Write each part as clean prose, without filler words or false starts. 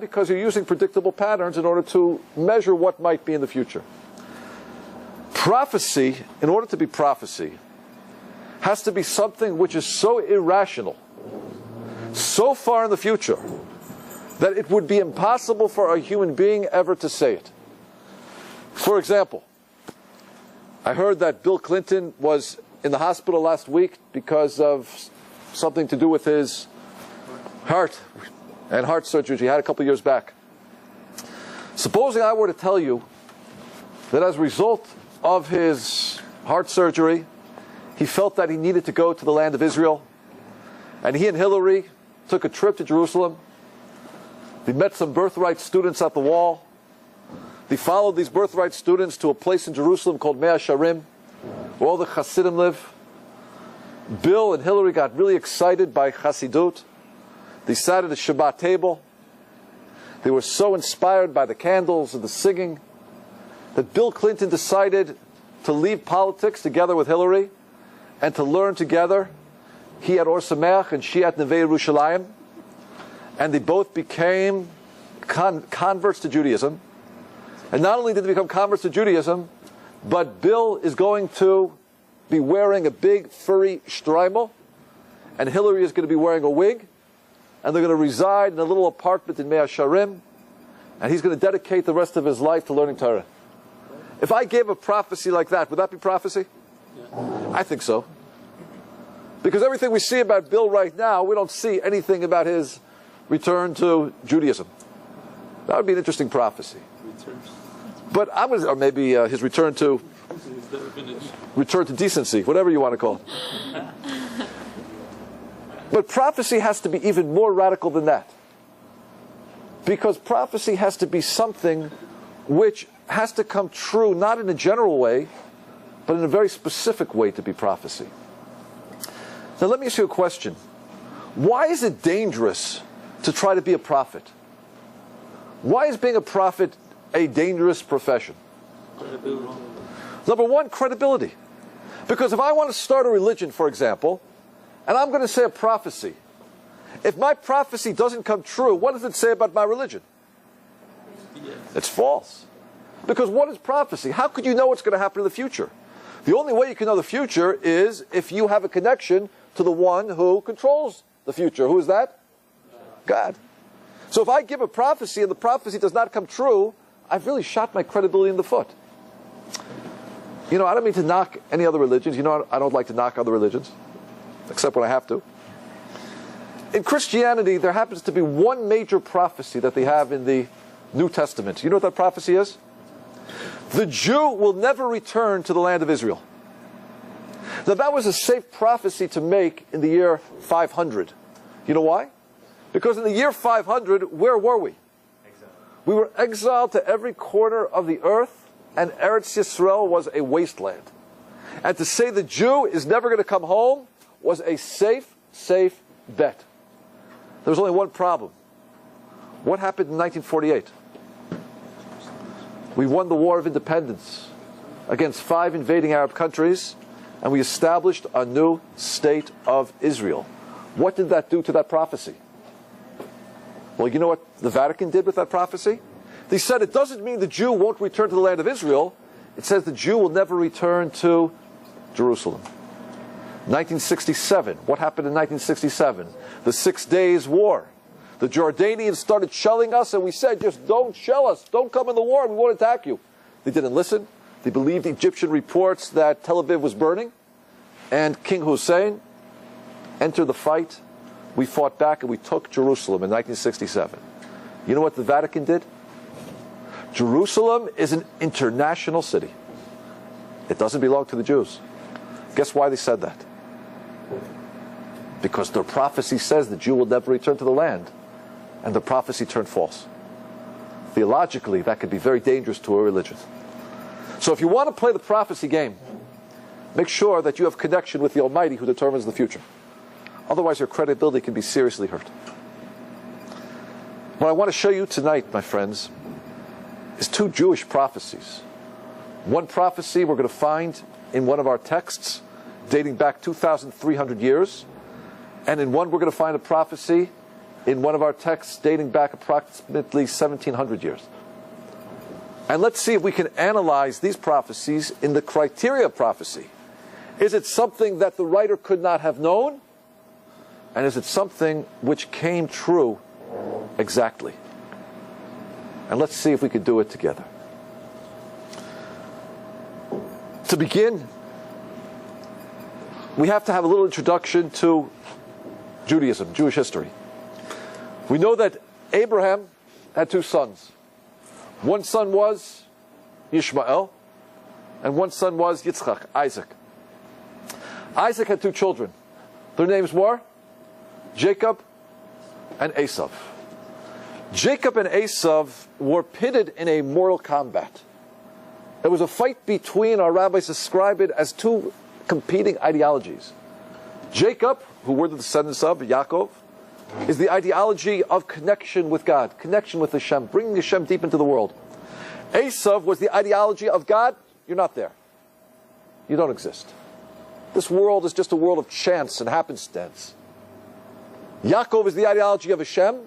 Because you're using predictable patterns in order to measure what might be in the future. Prophecy, in order to be prophecy, has to be something which is so irrational, so far in the future, that it would be impossible for a human being ever to say it. For example, I heard that Bill Clinton was in the hospital last week because of something to do with his heart and heart surgery he had a couple years back. Supposing I were to tell you that as a result of his heart surgery, he felt that he needed to go to the land of Israel, and he and Hillary took a trip to Jerusalem. They met some birthright students at the wall. They followed these birthright students to a place in Jerusalem called Mea Sharim, where all the Hasidim live. Bill and Hillary got really excited by Hasidut. They sat at a Shabbat table. They were so inspired by the candles and the singing that Bill Clinton decided to leave politics together with Hillary and to learn together. He at Or Sameach and she at Neve Yerushalayim. And they both became converts to Judaism. And not only did they become converts to Judaism, but Bill is going to be wearing a big furry shtreimel, and Hillary is going to be wearing a wig, and they're going to reside in a little apartment in Mea Sharim, and he's going to dedicate the rest of his life to learning Torah. If I gave a prophecy like that, would that be prophecy? Yeah. I think so. Because everything we see about Bill right now, we don't see anything about his return to Judaism. That would be an interesting prophecy. But I'm going to, or maybe his return to decency, whatever you want to call it. But prophecy has to be even more radical than that. Because prophecy has to be something which has to come true, not in a general way, but in a very specific way to be prophecy. Now let me ask you a question. Why is it dangerous to try to be a prophet? Why is being a prophet a dangerous profession? Number one, credibility. Because if I want to start a religion, for example, and I'm going to say a prophecy, if my prophecy doesn't come true, what does it say about my religion? Yes. It's false. Because what is prophecy? How could you know what's going to happen in the future? The only way you can know the future is if you have a connection to the one who controls the future. Who is that? God. So if I give a prophecy and the prophecy does not come true, I've really shot my credibility in the foot. You know, I don't mean to knock any other religions. You know, I don't like to knock other religions, except when I have to. In Christianity, there happens to be one major prophecy that they have in the New Testament. You know what that prophecy is? The Jew will never return to the land of Israel. Now, that was a safe prophecy to make in the year 500. You know why? Because in the year 500, where were we? We were exiled to every corner of the earth, and Eretz Yisrael was a wasteland. And to say the Jew is never going to come home was a safe bet. There was only one problem. What happened in 1948? We won the War of Independence against 5 invading Arab countries, and we established a new state of Israel. What did that do to that prophecy? Well, you know what the Vatican did with that prophecy? They said it doesn't mean the Jew won't return to the land of Israel. It says the Jew will never return to Jerusalem. 1967. What happened in 1967? The 6 Days War. The Jordanians started shelling us, and we said, just don't shell us. Don't come in the war. We won't attack you. They didn't listen. They believed Egyptian reports that Tel Aviv was burning. And King Hussein entered the fight. We fought back, and we took Jerusalem in 1967. You know what the Vatican did? Jerusalem is an international city. It doesn't belong to the Jews. Guess why they said that? Because their prophecy says the Jew will never return to the land. And the prophecy turned false. Theologically, that could be very dangerous to a religion. So if you want to play the prophecy game, make sure that you have connection with the Almighty who determines the future. Otherwise, your credibility can be seriously hurt. What I want to show you tonight, my friends, is 2 Jewish prophecies. One prophecy we're going to find in one of our texts dating back 2,300 years. And in one we're going to find a prophecy in one of our texts dating back approximately 1700 years. And let's see if we can analyze these prophecies in the criteria of prophecy. Is it something that the writer could not have known? And is it something which came true exactly? And let's see if we could do it together. To begin, we have to have a little introduction to Judaism, Jewish history. We know that Abraham had two sons. One son was Ishmael, and one son was Yitzchak, Isaac. Isaac had two children. Their names were Jacob and Esau. Jacob and Esau were pitted in a mortal combat. It was a fight between, our rabbis describe it as two competing ideologies. Jacob, who were the descendants of Yaakov, is the ideology of connection with God, connection with Hashem, bringing Hashem deep into the world. Esau was the ideology of God, you're not there. You don't exist. This world is just a world of chance and happenstance. Yaakov is the ideology of Hashem.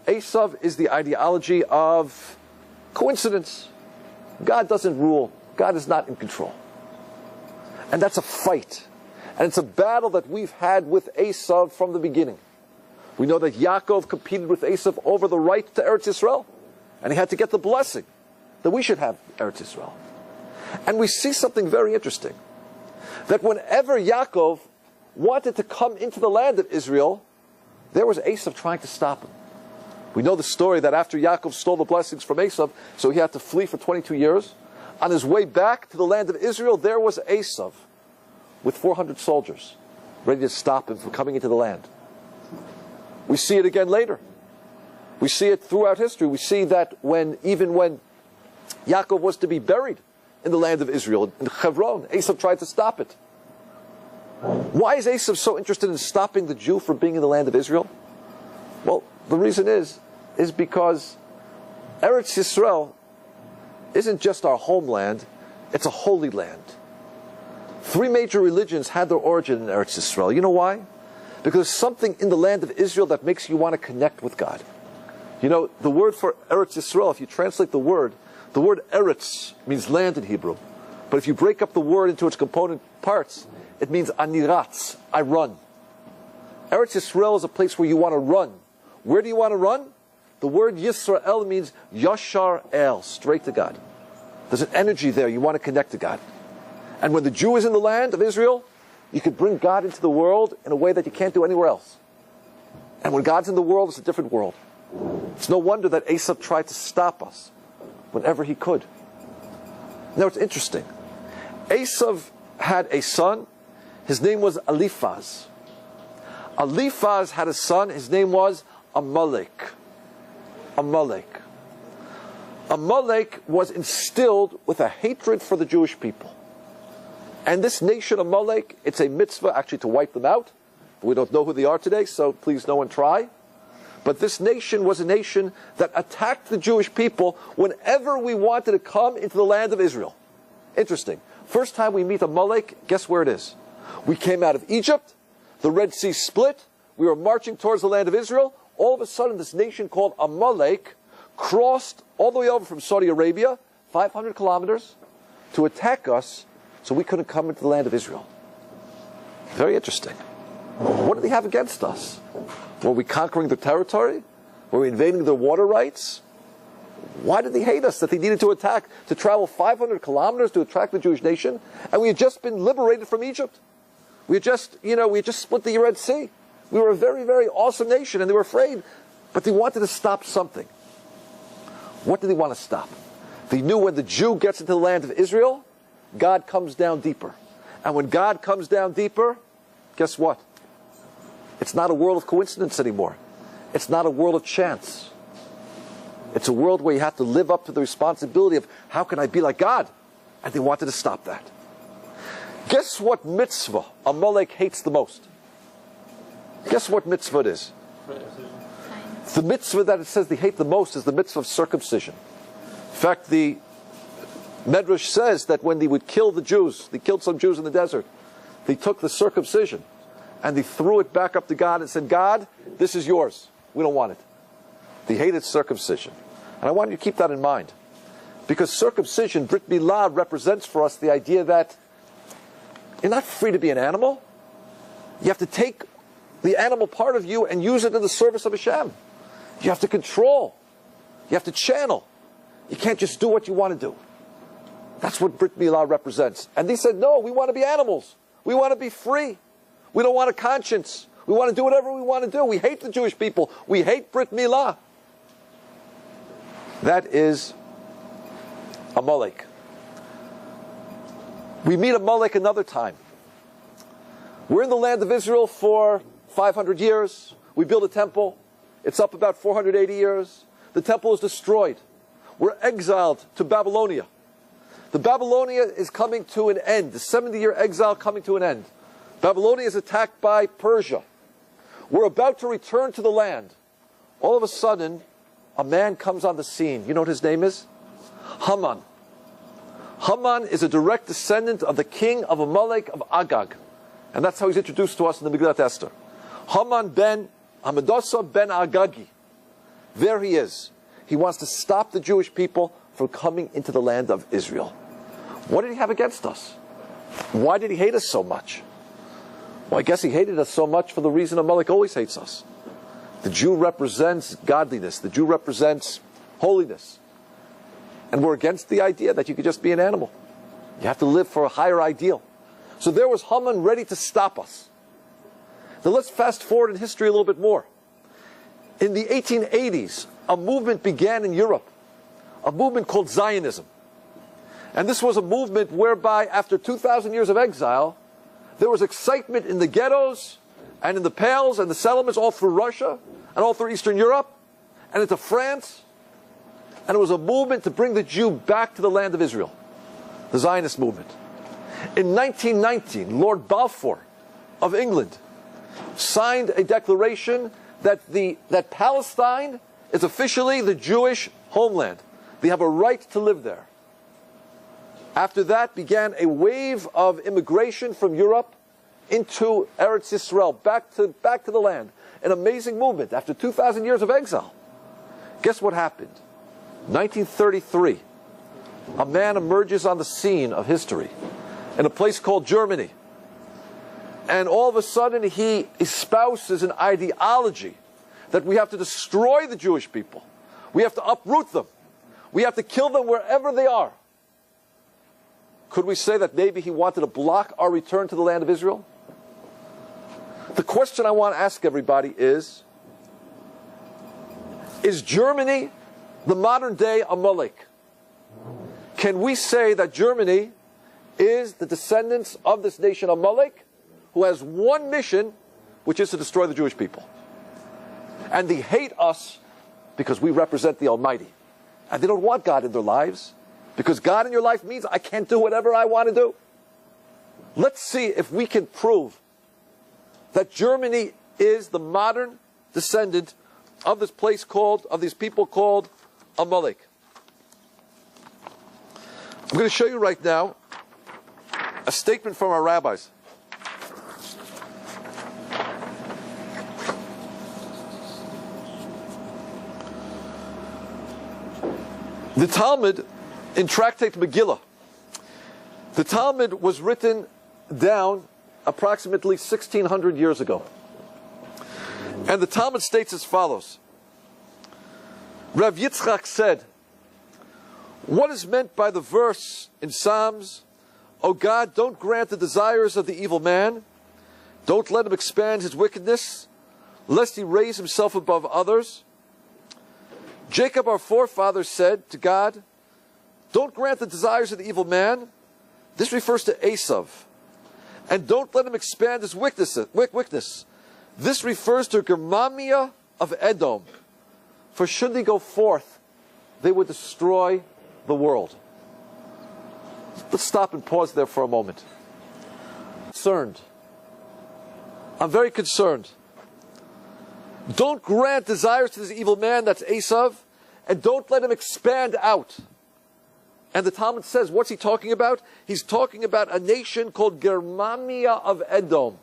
Esau is the ideology of coincidence. God doesn't rule. God is not in control. And that's a fight. And it's a battle that we've had with Esau from the beginning. We know that Yaakov competed with Esau over the right to Eretz Yisrael. And he had to get the blessing that we should have Eretz Yisrael. And we see something very interesting. That whenever Yaakov wanted to come into the land of Israel, there was Esau trying to stop him. We know the story that after Yaakov stole the blessings from Esau, so he had to flee for 22 years. On his way back to the land of Israel, there was Esau with 400 soldiers ready to stop him from coming into the land. We see it again later. We see it throughout history. We see that even when Yaakov was to be buried in the land of Israel, in Hebron, Esau tried to stop it. Why is Esau so interested in stopping the Jew from being in the land of Israel? Well, the reason is because Eretz Yisrael isn't just our homeland, it's a holy land. Three major religions had their origin in Eretz Yisrael. You know why? Because there's something in the land of Israel that makes you want to connect with God. You know, the word for Eretz Yisrael, if you translate the word Eretz means land in Hebrew. But if you break up the word into its component parts, it means aniratz, I run. Eretz Yisrael is a place where you want to run. Where do you want to run? The word Yisrael means Yashar El, straight to God. There's an energy there, you want to connect to God. And when the Jew is in the land of Israel, you can bring God into the world in a way that you can't do anywhere else. And when God's in the world, it's a different world. It's no wonder that Esau tried to stop us whenever he could. Now it's interesting. Esau had a son. His name was Eliphaz. Eliphaz had a son. His name was Amalek. Amalek. Amalek was instilled with a hatred for the Jewish people. And this nation, Amalek, it's a mitzvah actually to wipe them out. We don't know who they are today, so please no one try. But this nation was a nation that attacked the Jewish people whenever we wanted to come into the land of Israel. Interesting. First time we meet Amalek, guess where it is? We came out of Egypt, the Red Sea split, we were marching towards the land of Israel. All of a sudden this nation called Amalek crossed all the way over from Saudi Arabia, 500 kilometers, to attack us so we couldn't come into the land of Israel. Very interesting. What did they have against us? Were we conquering their territory? Were we invading their water rights? Why did they hate us that they needed to attack, to travel 500 kilometers to attack the Jewish nation? And we had just been liberated from Egypt. We had just split the Red Sea. We were a very, very awesome nation, and they were afraid. But they wanted to stop something. What did they want to stop? They knew when the Jew gets into the land of Israel, God comes down deeper. And when God comes down deeper, guess what? It's not a world of coincidence anymore. It's not a world of chance. It's a world where you have to live up to the responsibility of, how can I be like God? And they wanted to stop that. Guess what mitzvah Amalek hates the most? Guess what mitzvah it is? The mitzvah that it says they hate the most is the mitzvah of circumcision. In fact, the Medrash says that when they would kill the Jews, they killed some Jews in the desert, they took the circumcision and they threw it back up to God and said, God, this is yours. We don't want it. They hated circumcision. And I want you to keep that in mind. Because circumcision, Brit Milah, represents for us the idea that you're not free to be an animal. You have to take the animal part of you and use it in the service of Hashem. You have to control. You have to channel. You can't just do what you want to do. That's what Brit Milah represents. And they said, no, we want to be animals. We want to be free. We don't want a conscience. We want to do whatever we want to do. We hate the Jewish people. We hate Brit Milah. That is Amalek. We meet Amalek another time. We're in the land of Israel for 500 years. We build a temple. It's up about 480 years. The temple is destroyed. We're exiled to Babylonia. The Babylonia is coming to an end. The 70-year exile coming to an end. Babylonia is attacked by Persia. We're about to return to the land. All of a sudden, a man comes on the scene. You know what his name is? Haman. Haman is a direct descendant of the king of Amalek of Agag. And that's how he's introduced to us in the Megillat Esther. Haman ben Hamedasa ben Agagi. There he is. He wants to stop the Jewish people from coming into the land of Israel. What did he have against us? Why did he hate us so much? Well, I guess he hated us so much for the reason Amalek always hates us. The Jew represents godliness. The Jew represents holiness. And we're against the idea that you could just be an animal. You have to live for a higher ideal. So there was Haman ready to stop us. Now let's fast forward in history a little bit more. In the 1880s, a movement began in Europe, a movement called Zionism. And this was a movement whereby, after 2,000 years of exile, there was excitement in the ghettos and in the pales and the settlements all through Russia and all through Eastern Europe and into France. And it was a movement to bring the Jew back to the land of Israel, the Zionist movement. In 1919, Lord Balfour of England signed a declaration that Palestine is officially the Jewish homeland. They have a right to live there. After that began a wave of immigration from Europe into Eretz Yisrael, back to the land. An amazing movement after 2,000 years of exile. Guess what happened? 1933, a man emerges on the scene of history in a place called Germany. And all of a sudden he espouses an ideology that we have to destroy the Jewish people. We have to uproot them. We have to kill them wherever they are. Could we say that maybe he wanted to block our return to the land of Israel? The question I want to ask everybody is Germany the modern day Amalek? Can we say that Germany is the descendants of this nation Amalek, who has one mission, which is to destroy the Jewish people? And they hate us because we represent the Almighty. And they don't want God in their lives, because God in your life means I can't do whatever I want to do. Let's see if we can prove that Germany is the modern descendant of this place called, of these people called Amalek. I'm going to show you right now a statement from our rabbis. The Talmud in Tractate Megillah. The Talmud was written down approximately 1,600 years ago. And the Talmud states as follows. Rav Yitzchak said, what is meant by the verse in Psalms, O God, don't grant the desires of the evil man, don't let him expand his wickedness, lest he raise himself above others? Jacob, our forefather, said to God, don't grant the desires of the evil man. This refers to Esav. And don't let him expand his wickedness. This refers to Germania of Edom. For should they go forth, they would destroy the world. Let's stop and pause there for a moment. I'm very concerned. Don't grant desires to this evil man, that's Esav, and don't let him expand out. And the Talmud says, what's he talking about? He's talking about a nation called Germania of Edom.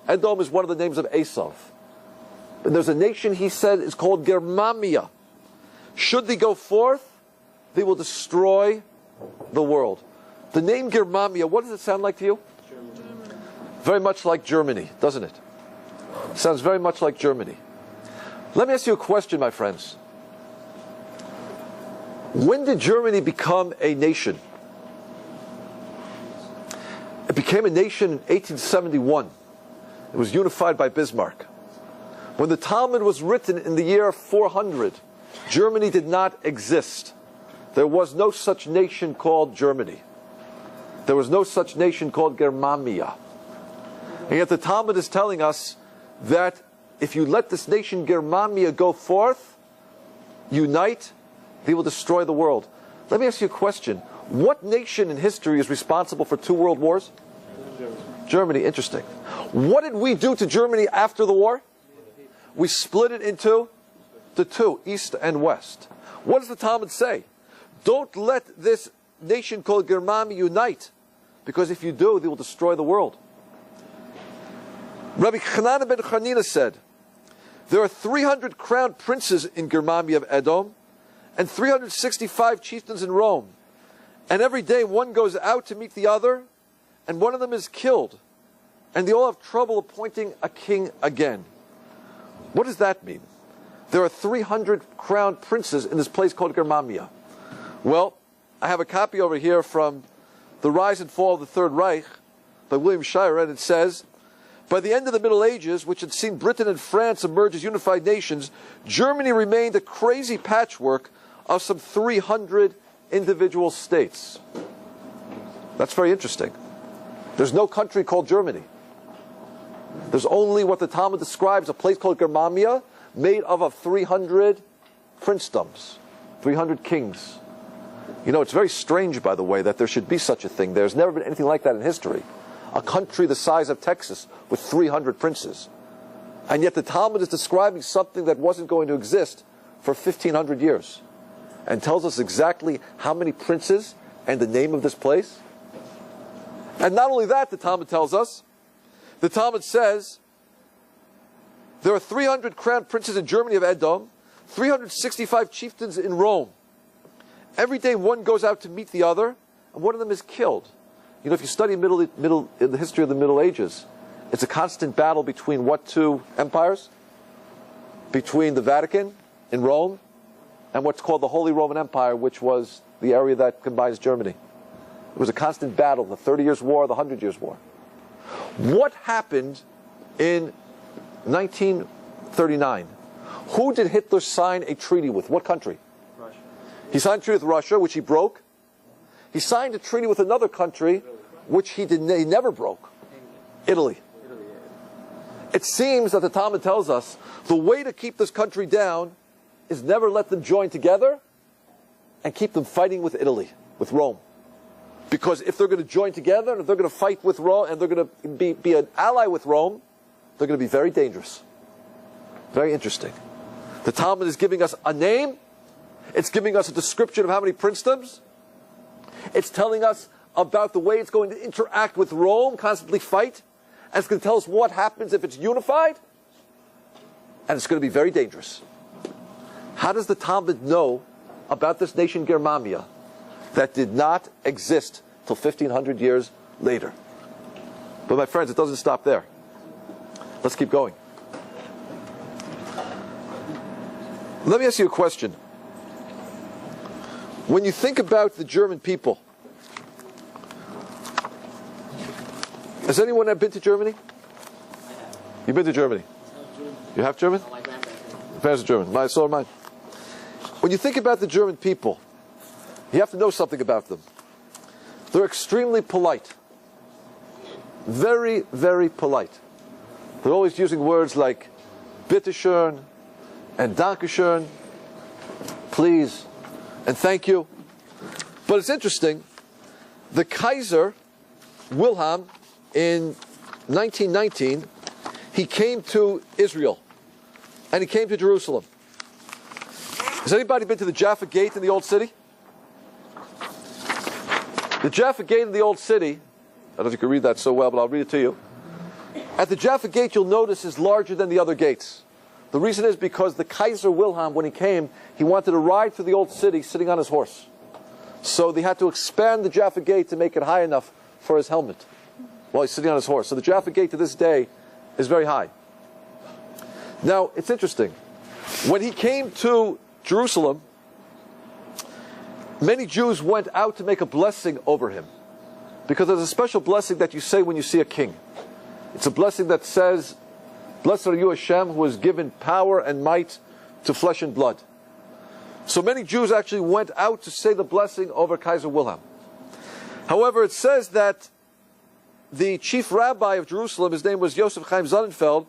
Edom is one of the names of Esav. And there's a nation, he said, is called Germania. Should they go forth, they will destroy the world. The name Germania, what does it sound like to you? Germany. Very much like Germany, doesn't it? Sounds very much like Germany. Let me ask you a question, my friends. When did Germany become a nation? It became a nation in 1871. It was unified by Bismarck. When the Talmud was written in the year 400, Germany did not exist. There was no such nation called Germany. There was no such nation called Germania. And yet the Talmud is telling us that if you let this nation Germania go forth, unite, they will destroy the world. Let me ask you a question. What nation in history is responsible for 2 world wars? Germany. Interesting. What did we do to Germany after the war? We split it into the 2, East and West. What does the Talmud say? Don't let this nation called Germania unite, because if you do, they will destroy the world. Rabbi Chananah ben Chanina said, there are 300 crowned princes in Germania of Edom, and 365 chieftains in Rome. And every day one goes out to meet the other, and one of them is killed. And they all have trouble appointing a king again. What does that mean? There are 300 crowned princes in this place called Germania. Well, I have a copy over here from The Rise and Fall of the Third Reich by William Shirer, and it says, by the end of the Middle Ages, which had seen Britain and France emerge as unified nations, Germany remained a crazy patchwork of some 300 individual states. That's very interesting. There's no country called Germany. There's only what the Talmud describes, a place called Germania, made of 300 princedoms, 300 kings. You know, it's very strange, by the way, that there should be such a thing. There's never been anything like that in history. A country the size of Texas with 300 princes. And yet the Talmud is describing something that wasn't going to exist for 1,500 years. And tells us exactly how many princes and the name of this place. And not only that, the Talmud tells us, the Talmud says, there are 300 crowned princes in Germany of Edom, 365 chieftains in Rome. Every day one goes out to meet the other, and one of them is killed. You know, if you study in the history of the Middle Ages, it's a constant battle between what 2 empires? Between the Vatican in Rome and what's called the Holy Roman Empire, which was the area that combines Germany. It was a constant battle, the 30 Years' War, the 100 Years' War. What happened in 1939? Who did Hitler sign a treaty with? What country? Russia. He signed a treaty with Russia, which he broke. He signed a treaty with another country, which he never broke. Italy. It seems that the Talmud tells us the way to keep this country down is never let them join together and keep them fighting with Italy, with Rome. Because if they're going to join together, and if they're going to fight with Rome, and they're going to be an ally with Rome, they're going to be very dangerous. Very interesting. The Talmud is giving us a name. It's giving us a description of how many princedoms. It's telling us about the way it's going to interact with Rome, constantly fight. And it's going to tell us what happens if it's unified. And it's going to be very dangerous. How does the Talmud know about this nation Germania that did not exist till 1,500 years later? But my friends, it doesn't stop there. Let's keep going. Let me ask you a question. When you think about the German people, has anyone ever been to Germany? You've been to Germany? You have German? My parents are German. So are mine. When you think about the German people, you have to know something about them. They're extremely polite. Very, very polite. They're always using words like bitteschön and dankeschön, please, and thank you. But it's interesting, the Kaiser Wilhelm in 1919, he came to Israel, and he came to Jerusalem. Has anybody been to the Jaffa Gate in the Old City? The Jaffa Gate in the Old City, I don't know if you can read that so well, but I'll read it to you. At the Jaffa Gate, you'll notice, is larger than the other gates. The reason is because the Kaiser Wilhelm, when he came, he wanted to ride through the old city sitting on his horse. So they had to expand the Jaffa Gate to make it high enough for his helmet while he's sitting on his horse. So the Jaffa Gate to this day is very high. Now, it's interesting. When he came to Jerusalem, many Jews went out to make a blessing over him. Because there's a special blessing that you say when you see a king. It's a blessing that says, "Blessed are you, Hashem, who has given power and might to flesh and blood." So many Jews actually went out to say the blessing over Kaiser Wilhelm. However, it says that the chief rabbi of Jerusalem, his name was Yosef Chaim Sonnenfeld,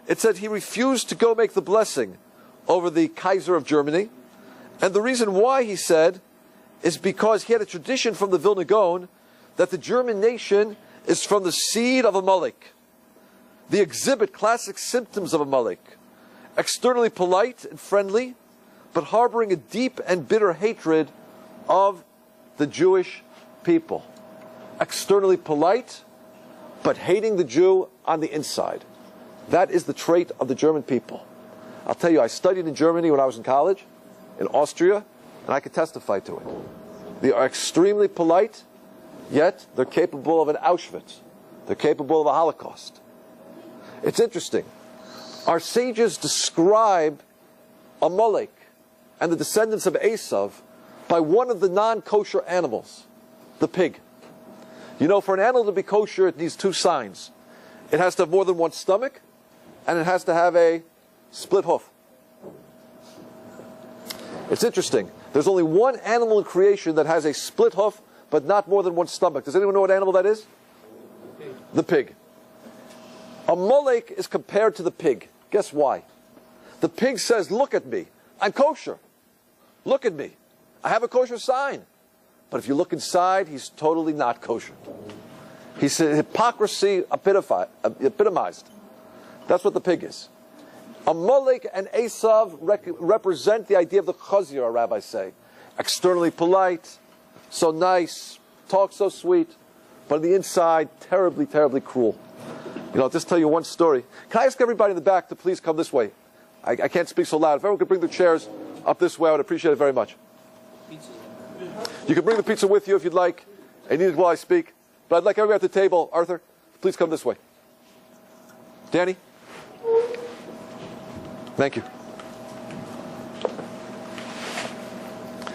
it said he refused to go make the blessing over the Kaiser of Germany. And the reason why, he said, is because he had a tradition from the Vilna Gaon that the German nation is from the seed of Amalek. They exhibit classic symptoms of Amalek: externally polite and friendly, but harboring a deep and bitter hatred of the Jewish people. Externally polite, but hating the Jew on the inside. That is the trait of the German people. I'll tell you, I studied in Germany when I was in college, in Austria, and I can testify to it. They are extremely polite, yet they're capable of an Auschwitz. They're capable of a Holocaust. It's interesting. Our sages describe Amalek and the descendants of Esav by one of the non-kosher animals, the pig. You know, for an animal to be kosher, it needs two signs. It has to have more than one stomach, and it has to have a split hoof. It's interesting. There's only one animal in creation that has a split hoof, but not more than one stomach. Does anyone know what animal that is? The pig. Amalek is compared to the pig. Guess why? The pig says, "Look at me. I'm kosher. Look at me. I have a kosher sign." But if you look inside, he's totally not kosher. He's hypocrisy epitomized. That's what the pig is. Amalek and Esav represent the idea of the chazir, our rabbis say. Externally polite, so nice, talk so sweet, but on the inside, terribly, terribly cruel. You know, I'll just tell you one story. Can I ask everybody in the back to please come this way? I can't speak so loud. If everyone could bring their chairs up this way, I would appreciate it very much. You can bring the pizza with you if you'd like. I need it while I speak. But I'd like everybody at the table. Arthur, please come this way. Danny? Thank you.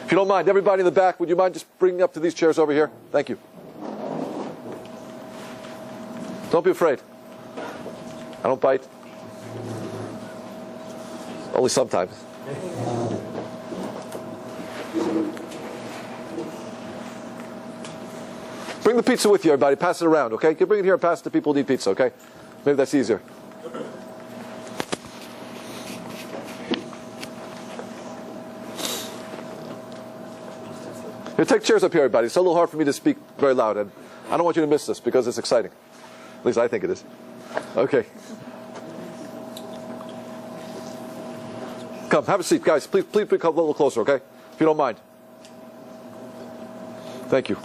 If you don't mind, everybody in the back, would you mind just bringing up to these chairs over here? Thank you. Don't be afraid. I don't bite. Only sometimes. Bring the pizza with you, everybody. Pass it around, okay? You can bring it here and pass it to people who need pizza, okay? Maybe that's easier. Here, take chairs up here, everybody. It's a little hard for me to speak very loud, and I don't want you to miss this because it's exciting. At least I think it is. Okay. Come, have a seat, guys. Please come a little closer, okay? If you don't mind. Thank you.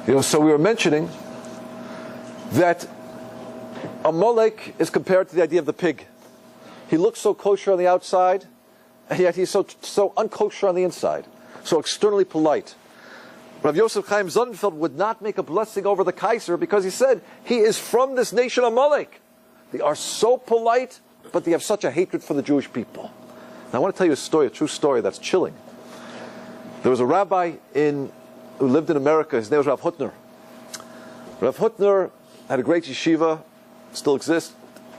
You know, so we were mentioning that Amalek is compared to the idea of the pig. He looks so kosher on the outside, and yet he's so unkosher on the inside, so externally polite. Rav Yosef Chaim Sonnenfeld would not make a blessing over the Kaiser because he said he is from this nation Amalek. They are so polite, but they have such a hatred for the Jewish people. Now I want to tell you a story, a true story that's chilling. There was a rabbi who lived in America. His name was Rav Hutner. Rav Hutner had a great yeshiva, still exists,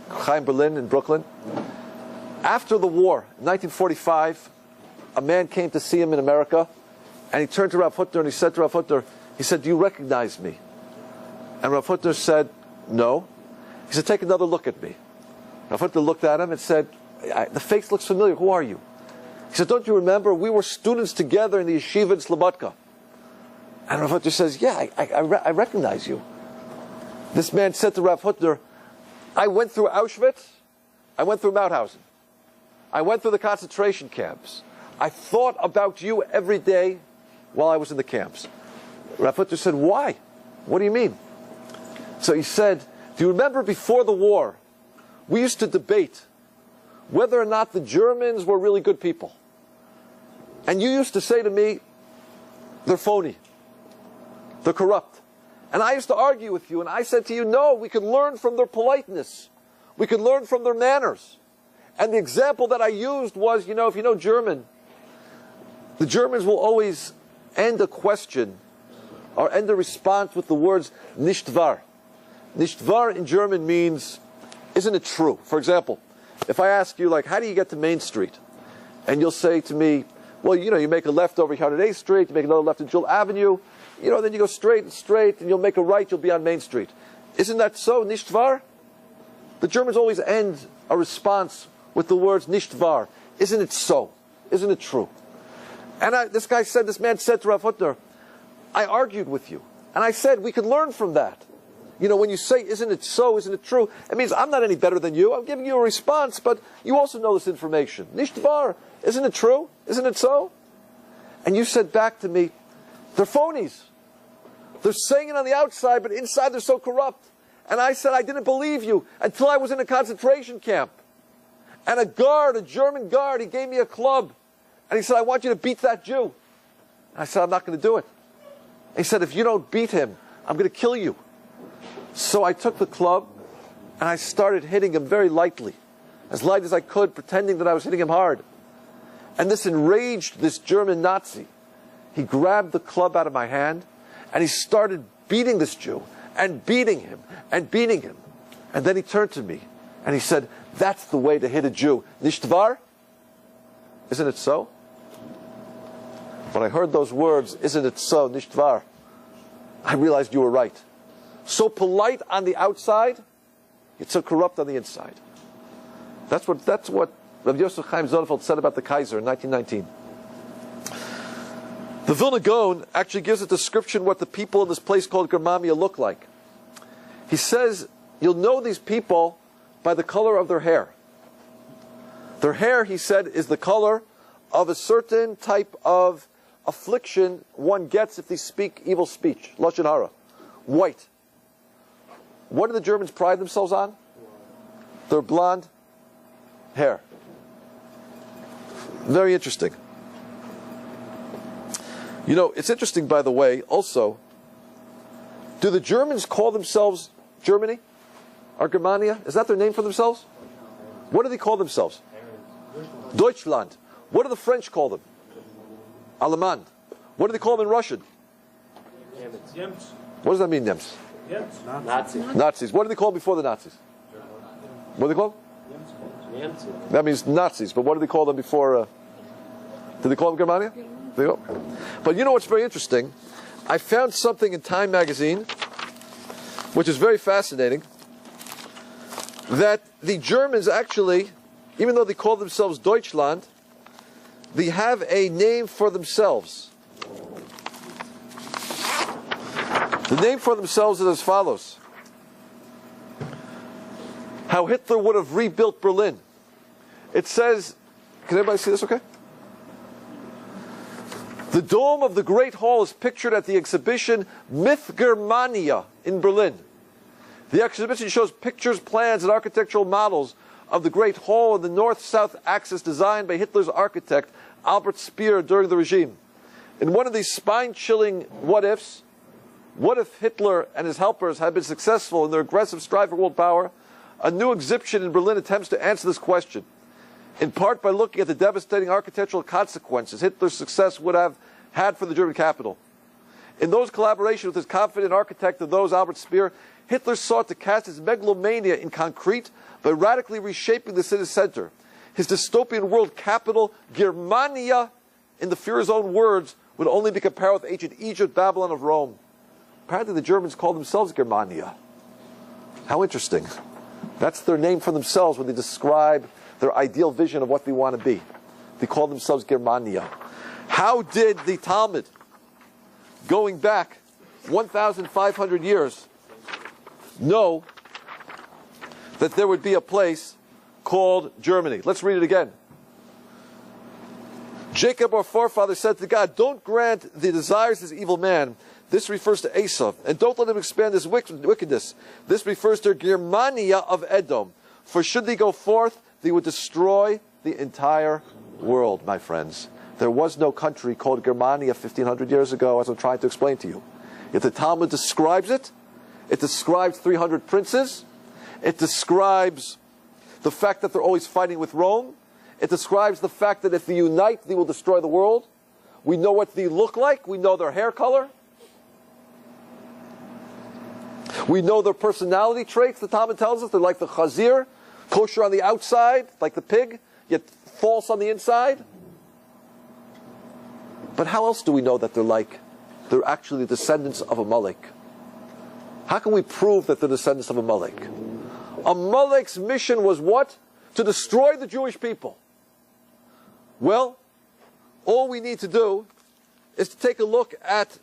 Chaim Berlin in Brooklyn. After the war, in 1945, a man came to see him in America, and he turned to Rav Hutner and he said to Rav Hutner, he said, "Do you recognize me?" And Rav Hutner said, "No." He said, "Take another look at me." Rav Hutner looked at him and said, "The face looks familiar. Who are you?" He said, "Don't you remember? We were students together in the yeshiva in Slobodka." And Rav Hutner says, "Yeah, I recognize you." This man said to Rav Hutner, "I went through Auschwitz, I went through Mauthausen. I went through the concentration camps. I thought about you every day while I was in the camps. Rav Hutter said, why? What do you mean? So he said, do you remember before the war, we used to debate whether or not the Germans were really good people. And you used to say to me, they're phony. They're corrupt. And I used to argue with you, and I said to you, no, we can learn from their politeness. We can learn from their manners. And the example that I used was, if you know German, the Germans will always end a question or end a response with the words nicht wahr. Nicht wahr in German means, isn't it true? For example, if I ask you, how do you get to Main Street? And you'll say to me, well, you make a left over here on 8th Street, you make another left on Jewel Avenue, then you go straight, and you'll make a right, you'll be on Main Street. Isn't that so, nicht wahr? The Germans always end a response with the words nicht wahr. Isn't it so? Isn't it true? And this man said to Rav Hutter, I argued with you. And I said, we can learn from that. When you say, isn't it so, isn't it true, it means I'm not any better than you. I'm giving you a response, but you also know this information. Nicht wahr. Isn't it true? Isn't it so? And you said back to me, they're phonies. They're saying it on the outside, but inside they're so corrupt. And I said, I didn't believe you until I was in a concentration camp. And a German guard, he gave me a club. And he said, I want you to beat that Jew. And I said, I'm not going to do it. And he said, if you don't beat him, I'm going to kill you. So I took the club and I started hitting him very lightly, as light as I could, pretending that I was hitting him hard. And this enraged this German Nazi. He grabbed the club out of my hand and he started beating this Jew and beating him and beating him. And then he turned to me and he said, that's the way to hit a Jew. Nicht wahr? Isn't it so? When I heard those words, isn't it so, nicht wahr, I realized you were right. So polite on the outside, yet so corrupt on the inside. That's what Rabbi Yosef Chaim Sonnenfeld said about the Kaiser in 1919. The Vilna Gaon actually gives a description what the people in this place called Germania look like. He says, you'll know these people by the color of their hair. Their hair, he said, is the color of a certain type of affliction one gets if they speak evil speech. Lashon hara. White. What do the Germans pride themselves on? Their blonde hair. Very interesting. It's interesting, by the way, also, do the Germans call themselves Germany? Or Germania? Is that their name for themselves? What do they call themselves? Deutschland. What do the French call them? Allemand. What do they call them in Russian? What does that mean, Nems? Nazis. Nazis. What do they call them before the Nazis? What do they call them? That means Nazis, but what do they call them before? Did they call them Germania? There you go. But you know what's very interesting? I found something in Time magazine, which is very fascinating, that the Germans actually, even though they call themselves Deutschland, they have a name for themselves. The name for themselves is as follows. How Hitler would have rebuilt Berlin. It says, can everybody see this okay? The dome of the Great Hall is pictured at the exhibition Myth Germania in Berlin. The exhibition shows pictures, plans, and architectural models of the Great Hall in the north-south axis designed by Hitler's architect Albert Speer during the regime. In one of these spine-chilling what-ifs, what if Hitler and his helpers had been successful in their aggressive strive for world power? A new exhibition in Berlin attempts to answer this question, in part by looking at the devastating architectural consequences Hitler's success would have had for the German capital. In those collaborations with his confident architect and those Albert Speer, Hitler sought to cast his megalomania in concrete by radically reshaping the city center. His dystopian world capital, Germania, in the Führer's own words, would only be compared with ancient Egypt, Babylon, of Rome. Apparently the Germans call themselves Germania. How interesting. That's their name for themselves when they describe their ideal vision of what they want to be. They call themselves Germania. How did the Talmud, going back 1,500 years, know that there would be a place called Germany? Let's read it again. Jacob, our forefather, said to God, don't grant the desires of this evil man. This refers to Esau. And don't let him expand his wickedness. This refers to Germania of Edom. For should they go forth, they would destroy the entire world, my friends. There was no country called Germania 1,500 years ago, as I'm trying to explain to you. If the Talmud describes it, it describes 300 princes. It describes the fact that they're always fighting with Rome. It describes the fact that if they unite, they will destroy the world. We know what they look like. We know their hair color. We know their personality traits. The Talmud tells us they're like the chazir, kosher on the outside, like the pig, yet false on the inside. But how else do we know that they're like? They're actually the descendants of Amalek. How can we prove that they're descendants of Amalek? Amalek's mission was what? To destroy the Jewish people. Well, all we need to do is to take a look at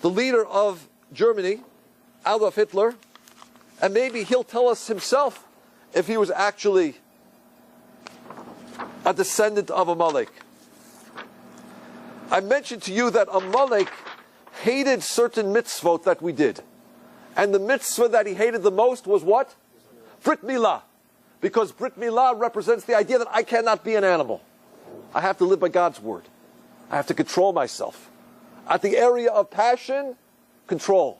the leader of Germany, Adolf Hitler, and maybe he'll tell us himself if he was actually a descendant of Amalek. I mentioned to you that Amalek hated certain mitzvot that we did. And the mitzvah that he hated the most was what? Brit Milah. Because Brit Milah represents the idea that I cannot be an animal. I have to live by God's word. I have to control myself. At the area of passion, control.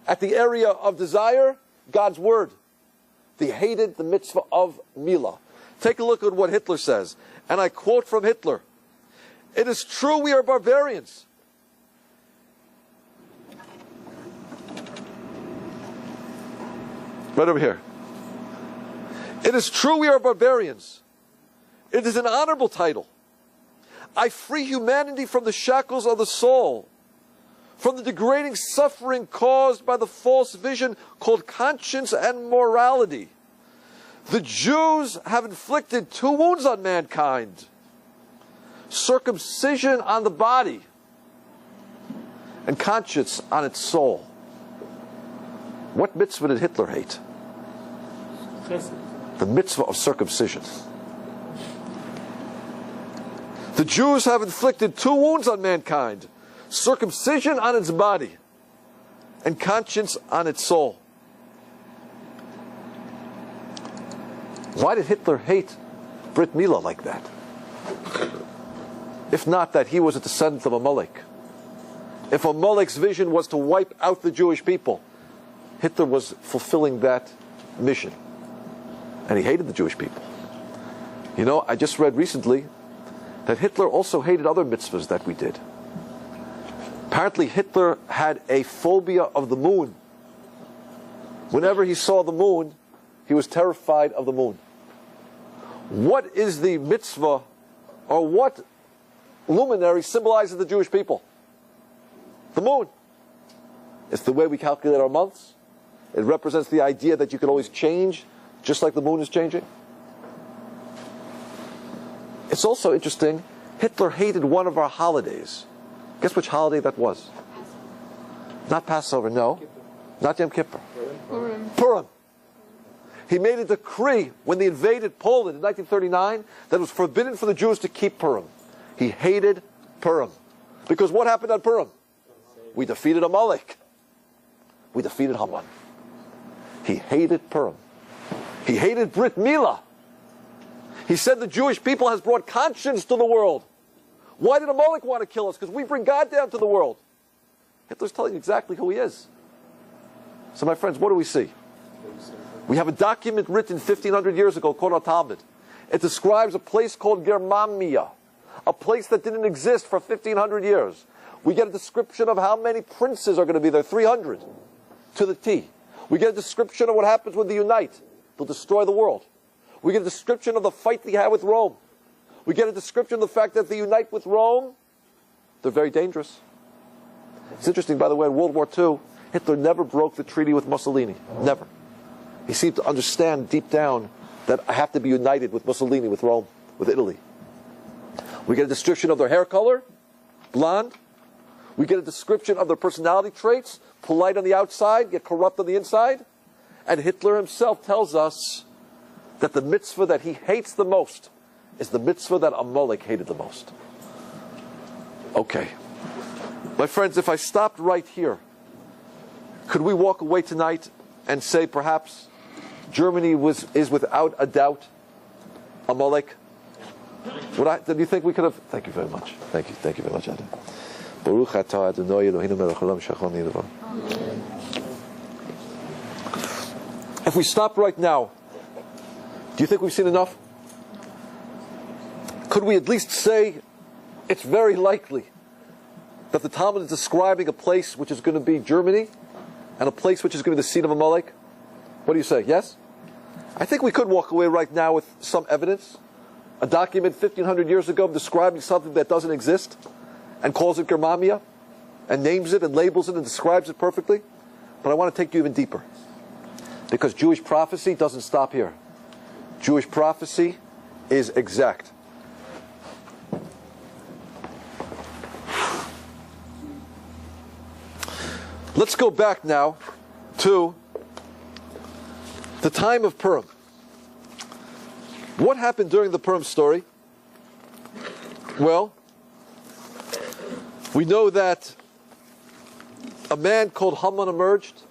At the area of desire, God's word. They hated the mitzvah of Milah. Take a look at what Hitler says. And I quote from Hitler. It is true we are barbarians. Right over here. It is true we are barbarians. It is an honorable title. I free humanity from the shackles of the soul, from the degrading suffering caused by the false vision called conscience and morality. The Jews have inflicted 2 wounds on mankind. Circumcision on the body and conscience on its soul. What mitzvah did Hitler hate? The mitzvah of circumcision. The Jews have inflicted 2 wounds on mankind. Circumcision on its body and conscience on its soul. Why did Hitler hate Brit Milah like that? If not that he was a descendant of Amalek. If Amalek's vision was to wipe out the Jewish people, Hitler was fulfilling that mission. And he hated the Jewish people. You know, I just read recently that Hitler also hated other mitzvahs that we did. Apparently Hitler had a phobia of the moon. Whenever he saw the moon, he was terrified of the moon. What is the mitzvah, or what luminary symbolizes the Jewish people? The moon. It's the way we calculate our months. It represents the idea that you can always change, just like the moon is changing. It's also interesting, Hitler hated one of our holidays. Guess which holiday that was? Not Passover, no. Not Yom Kippur. Purim. He made a decree when they invaded Poland in 1939 that it was forbidden for the Jews to keep Purim. He hated Purim. Because what happened on Purim? We defeated Amalek. We defeated Haman. He hated Purim. He hated Brit Milah. He said the Jewish people has brought conscience to the world. Why did Amalek want to kill us? Because we bring God down to the world. Hitler's telling you exactly who he is. So my friends, what do we see? We have a document written 1,500 years ago called a Talmud. It describes a place called Germania, a place that didn't exist for 1,500 years. We get a description of how many princes are going to be there, 300 to the T. We get a description of what happens when they unite. They'll destroy the world. We get a description of the fight they had with Rome. We get a description of the fact that they unite with Rome. They're very dangerous. It's interesting, by the way, in World War II, Hitler never broke the treaty with Mussolini. Never. He seemed to understand deep down that I have to be united with Mussolini, with Rome, with Italy. We get a description of their hair color, blonde. We get a description of their personality traits, polite on the outside, yet corrupt on the inside. And Hitler himself tells us that the mitzvah that he hates the most is the mitzvah that Amalek hated the most. Okay. My friends, if I stopped right here, could we walk away tonight and say perhaps Germany is without a doubt Amalek? Do you think we could have? Thank you very much. Thank you very much, Adam. Baruch atah Adonai Eloheinu melech haolam she'achol nidava. If we stop right now, do you think we've seen enough? Could we at least say it's very likely that the Talmud is describing a place which is going to be Germany and a place which is going to be the seat of Amalek? What do you say? Yes? I think we could walk away right now with some evidence. A document 1,500 years ago describing something that doesn't exist and calls it Germania and names it and labels it and describes it perfectly. But I want to take you even deeper. Because Jewish prophecy doesn't stop here. Jewish prophecy is exact. Let's go back now to the time of Purim. What happened during the Purim story? Well, we know that a man called Haman emerged,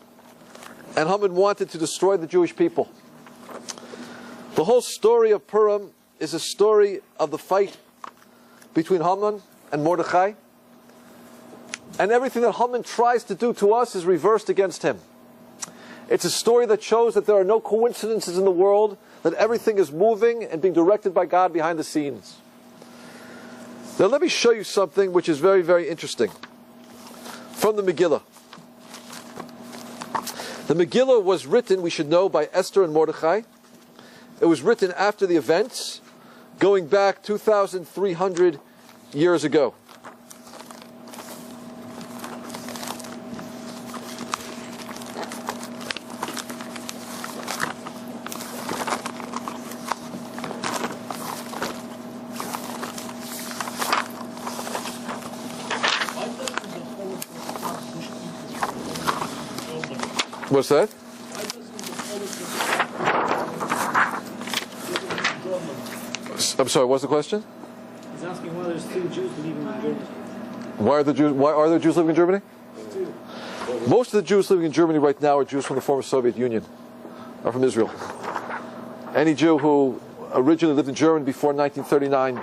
and Haman wanted to destroy the Jewish people. The whole story of Purim is a story of the fight between Haman and Mordechai. And everything that Haman tries to do to us is reversed against him. It's a story that shows that there are no coincidences in the world, that everything is moving and being directed by God behind the scenes. Now let me show you something which is very, very interesting from the Megillah. The Megillah was written, we should know, by Esther and Mordechai. It was written after the events, going back 2,300 years ago. What's that? I'm sorry, what's the question? He's asking why there's still Jews living in Germany. Why are there Jews living in Germany? Most of the Jews living in Germany right now are Jews from the former Soviet Union, or from Israel. Any Jew who originally lived in Germany before 1939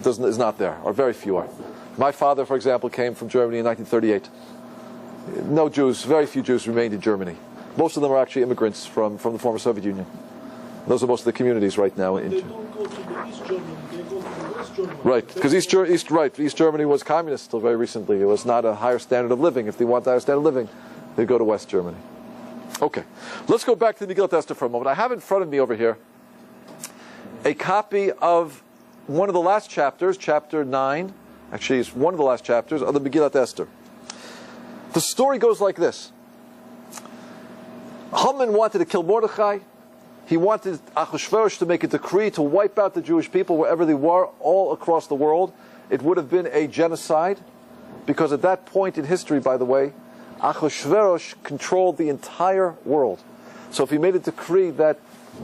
is not there, or very few are. My father, for example, came from Germany in 1938. No Jews, very few Jews remained in Germany. Most of them are actually immigrants from the former Soviet Union. Those are most of the communities right now. They don't go to the East Germany, they go to the West Germany. Right, because East Germany was communist until very recently. It was not a higher standard of living. If they want a higher standard of living, they go to West Germany. Okay, let's go back to the Megillat Esther for a moment. I have in front of me over here a copy of one of the last chapters, chapter 9. Actually, it's one of the last chapters of the Megillat Esther. The story goes like this. Haman wanted to kill Mordechai. He wanted Achashverosh to make a decree to wipe out the Jewish people wherever they were, all across the world. It would have been a genocide, because at that point in history, by the way, Achashverosh controlled the entire world. So if he made a decree that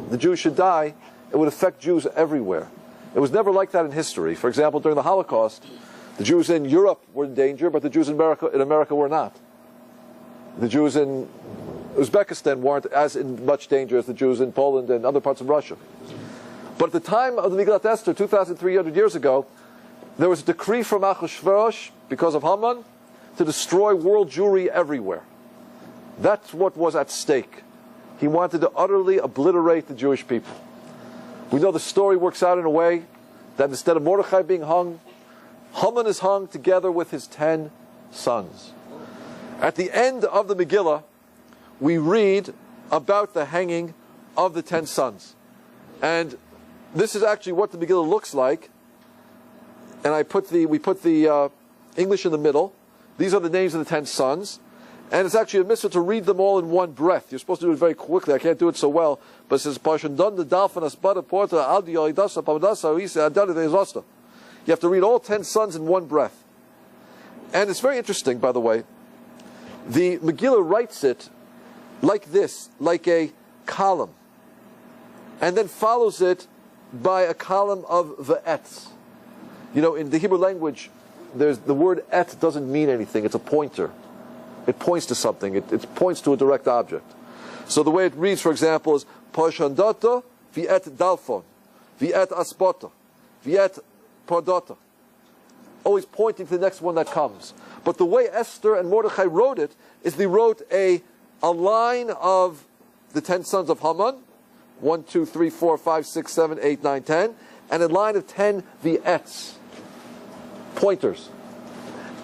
the Jews should die, it would affect Jews everywhere. It was never like that in history. For example, during the Holocaust, the Jews in Europe were in danger, but the Jews in America were not. The Jews in Uzbekistan weren't as in much danger as the Jews in Poland and other parts of Russia. But at the time of the Megillat Esther, 2,300 years ago, there was a decree from Achashverosh, because of Haman, to destroy world Jewry everywhere. That's what was at stake. He wanted to utterly obliterate the Jewish people. We know the story works out in a way that instead of Mordechai being hung, Haman is hung together with his 10 sons. At the end of the Megillah, we read about the hanging of the 10 sons. And this is actually what the Megillah looks like. And we put the English in the middle. These are the names of the 10 sons. And it's actually a mitzvah to read them all in one breath. You're supposed to do it very quickly. I can't do it so well. But it says, you have to read all 10 sons in one breath. And it's very interesting, by the way. The Megillah writes it like this, like a column, and then follows it by a column of ve'etz. You know, in the Hebrew language, the word et doesn't mean anything. It's a pointer. It points to something. It points to a direct object. So the way it reads, for example, is Parshandata vi'et dalfon, vi'et asbota, vi'et pardata. Always pointing to the next one that comes. But the way Esther and Mordechai wrote it is they wrote a line of the 10 sons of Haman, 1, 2, 3, 4, 5, 6, 7, 8, 9, 10, and a line of 10 vi'ets, pointers.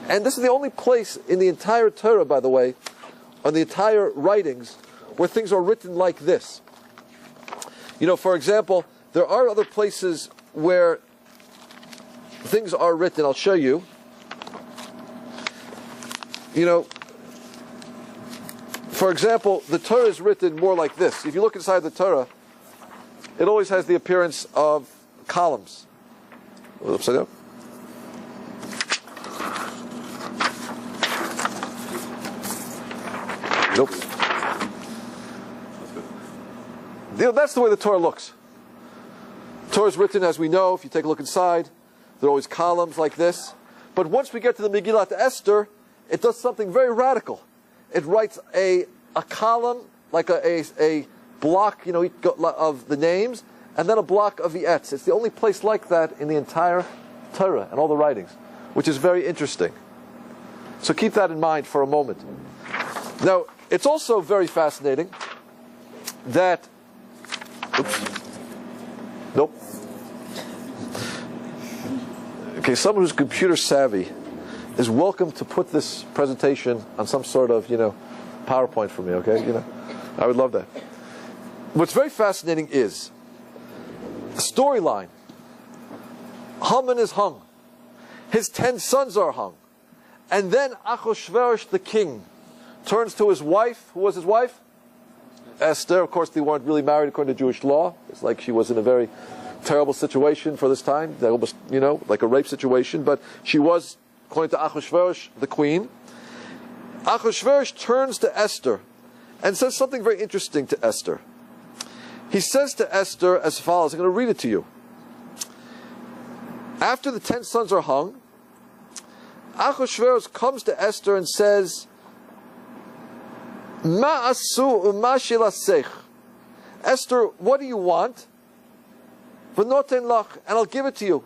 And this is the only place in the entire Torah, by the way, on the entire writings, where things are written like this. You know, for example, there are other places where things are written. I'll show you. You know, for example, the Torah is written more like this. If you look inside the Torah, it always has the appearance of columns. Upside down. Nope. You know, that's the way the Torah looks. Torah is written, as we know, if you take a look inside, there are always columns like this. But once we get to the Megillat Esther, it does something very radical. It writes a column, like a block, you know, of the names, and then a block of the etz. It's the only place like that in the entire Torah and all the writings, which is very interesting. So keep that in mind for a moment. Now, it's also very fascinating that... Oops. Nope. Okay, someone who's computer savvy is welcome to put this presentation on some sort of, PowerPoint for me, okay? I would love that. What's very fascinating is the storyline. Haman is hung. His 10 sons are hung. And then Achashverosh, the king, turns to his wife. Who was his wife? Esther. Of course, they weren't really married according to Jewish law. It's like she was in a very terrible situation for this time. Almost, like a rape situation. But she was, according to Achashverosh, the queen. Achashverosh turns to Esther and says something very interesting to Esther. He says to Esther as follows. I'm going to read it to you. After the 10 sons are hung, Achashverosh comes to Esther and says, Ma asu u'ma shilasech. Esther, what do you want? V'noten lach, and I'll give it to you.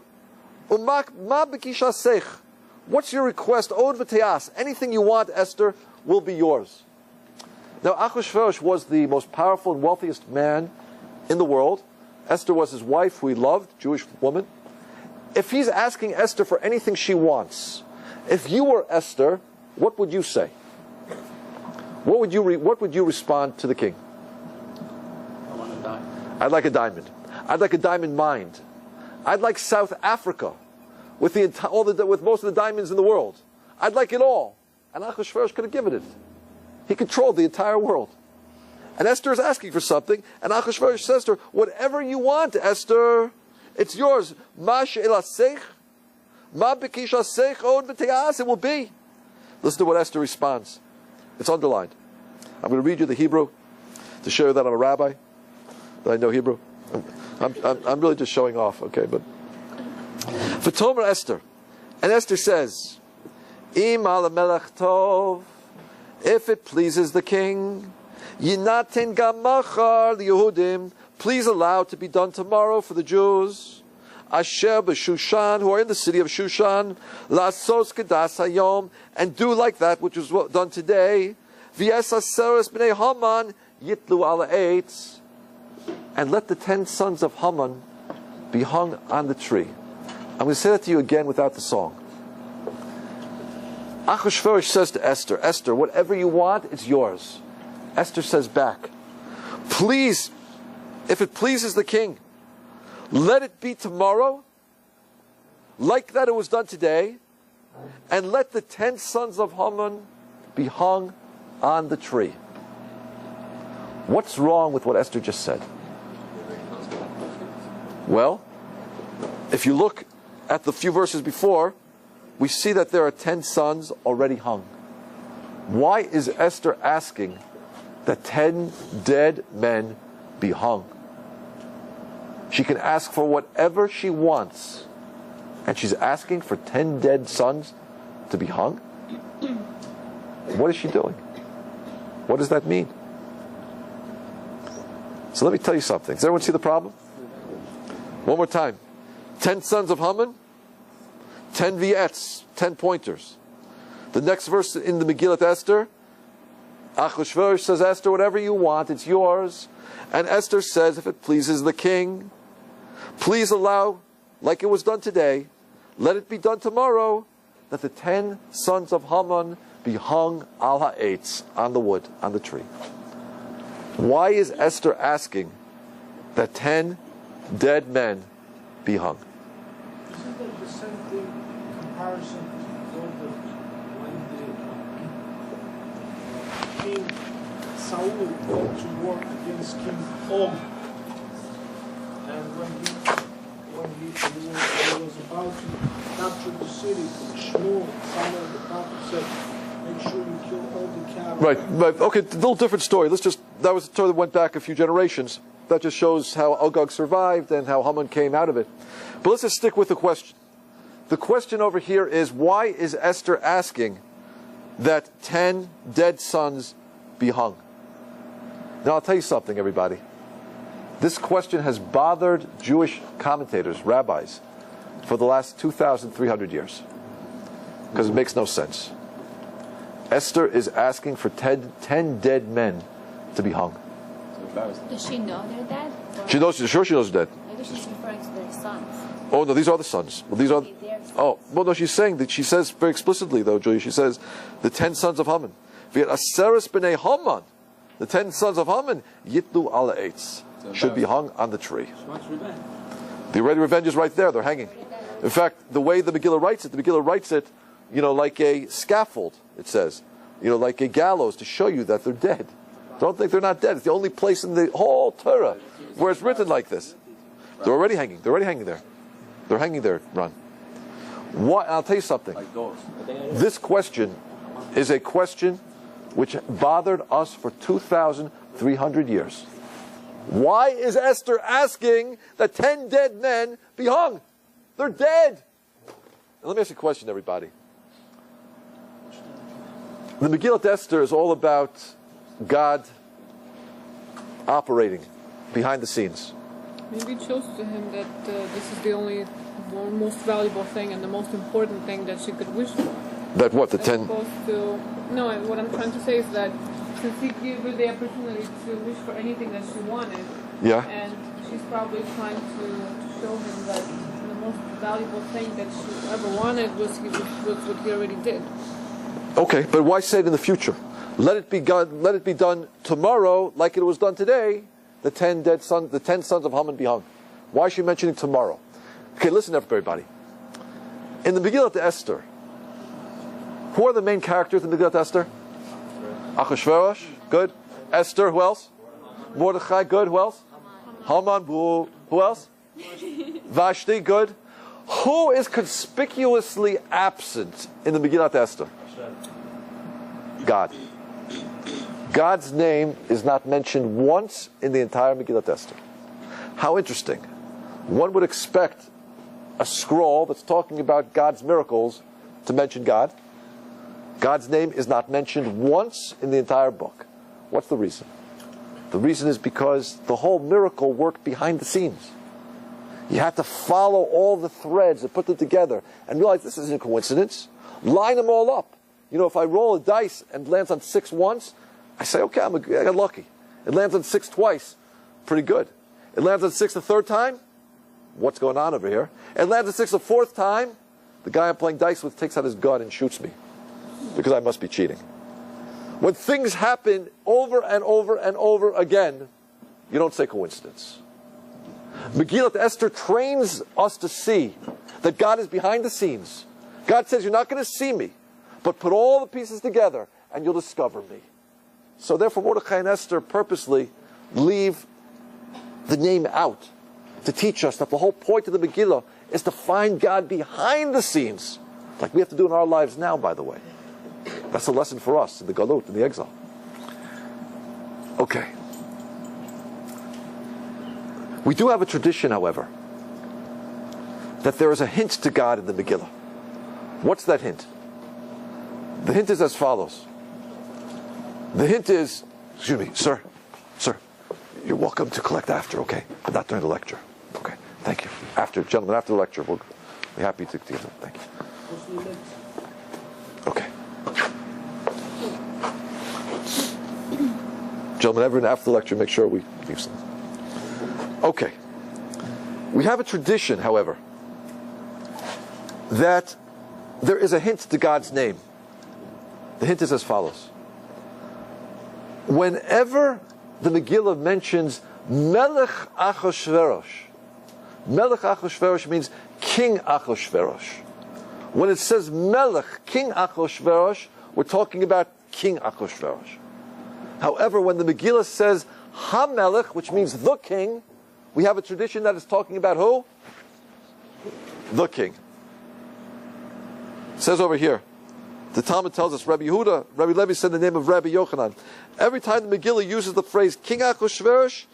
U'ma b'kishasech. What's your request? Od v'teas. Anything you want, Esther, will be yours. Now, Achashverosh was the most powerful and wealthiest man in the world. Esther was his wife, who he loved, Jewish woman. If he's asking Esther for anything she wants, if you were Esther, what would you say? What would you respond to the king? I want a diamond. I'd like a diamond. I'd like a diamond mine. I'd like South Africa with most of the diamonds in the world. I'd like it all. And Achashverosh could have given it. He controlled the entire world. And Esther is asking for something, and Achashverosh says to her, whatever you want, Esther, it's yours. Ma she'elasech, ma b'kishasech od b'te'as, it will be. Listen to what Esther responds. It's underlined. I'm going to read you the Hebrew to show you that I'm a rabbi, that I know Hebrew. I'm really just showing off, okay? But V'tomer Esther, and Esther says, Im al melech tov, if it pleases the king, Yinaten gam machar liYehudim, please allow it to be done tomorrow for the Jews. Asher b'Shushan, who are in the city of Shushan, la'asos kedas hayom, and do like that which was done today. V'yes aseres b'nei Haman yitlu ala eitz, and let the 10 sons of Haman be hung on the tree. I'm going to say that to you again without the song. Achashverosh says to Esther, Esther, whatever you want, it's yours. Esther says back, please, if it pleases the king, let it be tomorrow, like that it was done today, and let the 10 sons of Haman be hung on the tree. What's wrong with what Esther just said? Well, if you look at the few verses before, we see that there are 10 sons already hung. Why is Esther asking that 10 dead men be hung? She can ask for whatever she wants. And she's asking for 10 dead sons to be hung? What is she doing? What does that mean? So let me tell you something. Does everyone see the problem? One more time. 10 sons of Haman, 10 viets, 10 pointers. The next verse in the Megillat Esther, Achashverosh says, Esther, whatever you want, it's yours. And Esther says, if it pleases the king, please allow, like it was done today, let it be done tomorrow, that the 10 sons of Haman be hung al ha'etz, on the wood, on the tree. Why is Esther asking that 10 dead men be hung? Isn't that the same thing, comparison when King Saul went to war against King Og, and when he was about to capture the city, Shmuel, Samuel the prophet said, make sure you kill all the cattle. Right. Okay, a little different story. That was a story that went back a few generations. That just shows how Agag survived and how Haman came out of it. But let's just stick with the question. The question over here is, why is Esther asking that 10 dead sons be hung? Now I'll tell you something, everybody. This question has bothered Jewish commentators, rabbis, for the last 2,300 years. Because it makes no sense. Esther is asking for 10 dead men to be hung. Does she know they're dead? She knows, sure she knows they're dead. Maybe she's referring to their sons. Oh, no, these are the sons. Well, these are. Oh, well, no, she's saying that. She says very explicitly, though, Julia. She says the 10 sons of Haman. V'yet aseres b'nei Haman, the 10 sons of Haman, yitlu ala eitz, should be hung on the tree. The already revenge is right there. They're hanging. In fact, the way the Megillah writes it, like a scaffold. It says, like a gallows to show you that they're dead. Don't think they're not dead. It's the only place in the whole Torah where it's written like this. They're already hanging. They're already hanging there. They're hanging there, Ron. What? I'll tell you something. This question is a question which bothered us for 2,300 years. Why is Esther asking that 10 dead men be hung? They're dead. And let me ask you a question, everybody. The Megillat Esther is all about God operating behind the scenes. Maybe it shows to him that this is the only most valuable thing and the most important thing that she could wish for. That what, the As 10? opposed to, no, what I'm trying to say is that since he gave her the opportunity to wish for anything that she wanted, Yeah. and she's probably trying to show him that the most valuable thing that she ever wanted was what he already did. Okay, but why say it in the future? Let it be done tomorrow, like it was done today. The 10 sons of Haman be hung. Why is she mentioning tomorrow? Okay, listen, everybody. In the Megillat Esther, who are the main characters in the Megillat Esther? Achashverosh, good. Esther, who else? Mordechai, good. Who else? Haman, who else? Vashti, good. Who is conspicuously absent in the Megillat Esther? God. God's name is not mentioned once in the entire Megillat Esther. How interesting. One would expect a scroll that's talking about God's miracles to mention God. God's name is not mentioned once in the entire book. What's the reason? The reason is because the whole miracle worked behind the scenes. You had to follow all the threads and put them together and realize this isn't a coincidence. Line them all up. If I roll a dice and it lands on 6 once, I say, okay, I got lucky. It lands on 6 twice. Pretty good. It lands on 6 the 3rd time. What's going on over here? It lands on 6 the 4th time. The guy I'm playing dice with takes out his gun and shoots me because I must be cheating. When things happen over and over and over again, you don't say coincidence. Megillat Esther trains us to see that God is behind the scenes. God says, you're not going to see me, but put all the pieces together and you'll discover me. So therefore, Mordechai and Esther purposely leave the name out to teach us that the whole point of the Megillah is to find God behind the scenes, like we have to do in our lives now, by the way. That's a lesson for us in the Galut, in the exile. Okay. We do have a tradition, however, that there is a hint to God in the Megillah. What's that hint? The hint is as follows. The hint is, excuse me, sir, you're welcome to collect after, okay? But not during the lecture. Okay, thank you. After, gentlemen, after the lecture, we'll be happy to give them. Thank you. Okay. Gentlemen, everyone after the lecture, make sure we leave some. Okay. We have a tradition, however, that there is a hint to God's name. The hint is as follows. Whenever the Megillah mentions Melech Achashverosh means King Achashverosh. When it says Melech, King Achashverosh, we're talking about King Achashverosh. However, when the Megillah says HaMelech, which means the king, we have a tradition that is talking about who? The king. It says over here, the Talmud tells us, Rabbi Levi said the name of Rabbi Yochanan. Every time the Megillah uses the phrase King Achashverosh,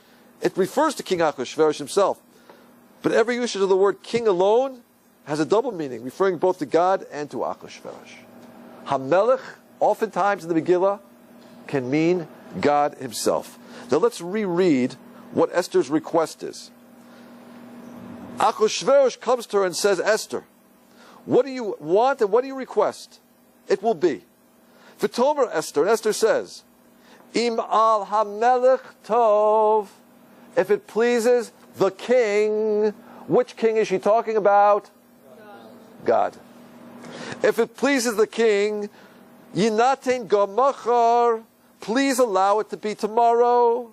it refers to King Achashverosh himself. But every usage of the word king alone has a double meaning, referring both to God and to Achashverosh. HaMelech, oftentimes in the Megillah, can mean God himself. Now let's reread what Esther's request is. Achashverosh comes to her and says, Esther, what do you want and what do you request? It will be. V'tomer Esther, and Esther says, Im al hamelech tov, if it pleases the king. Which king is she talking about? God. If it pleases the king, Yinaten gamachar, please allow it to be tomorrow.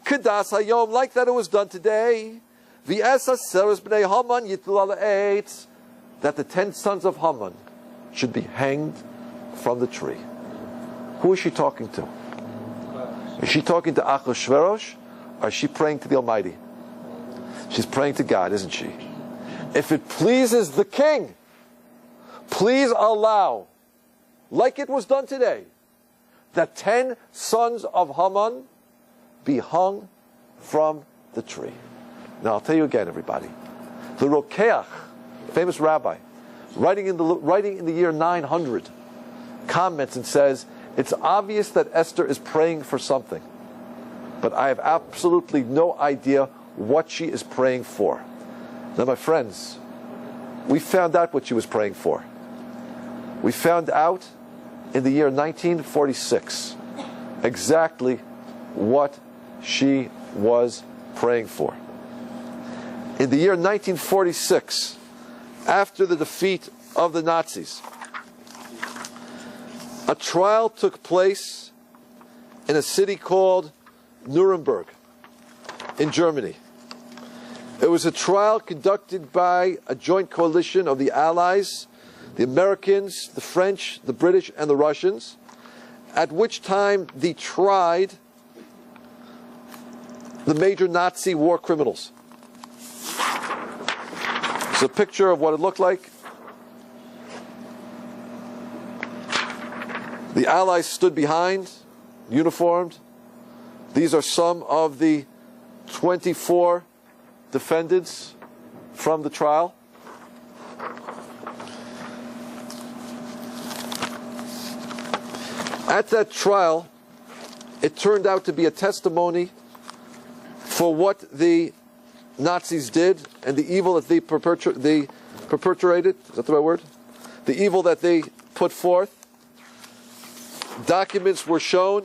Kedas hayom, like that it was done today. V'esa seres b'nei Haman yitlu al eitz, that the 10 sons of Haman should be hanged from the tree. Who is she talking to? Is she talking to Achashverosh, or is she praying to the Almighty? She's praying to God, isn't she? If it pleases the king, please allow, like it was done today, that 10 sons of Haman be hung from the tree. Now I'll tell you again, everybody. The Rokeach, famous rabbi, writing in the year 900, comments and says, it's obvious that Esther is praying for something, but I have absolutely no idea what she is praying for. Now, my friends, we found out what she was praying for. We found out in the year 1946 exactly what she was praying for. In the year 1946, after the defeat of the Nazis, a trial took place in a city called Nuremberg in Germany. It was a trial conducted by a joint coalition of the Allies, the Americans, the French, the British, and the Russians, at which time they tried the major Nazi war criminals. It's a picture of what it looked like. The Allies stood behind, uniformed. These are some of the 24 defendants from the trial. At that trial, it turned out to be a testimony for what the Nazis did and the evil that they perpetrated. Is that the right word? The evil that they put forth. Documents were shown.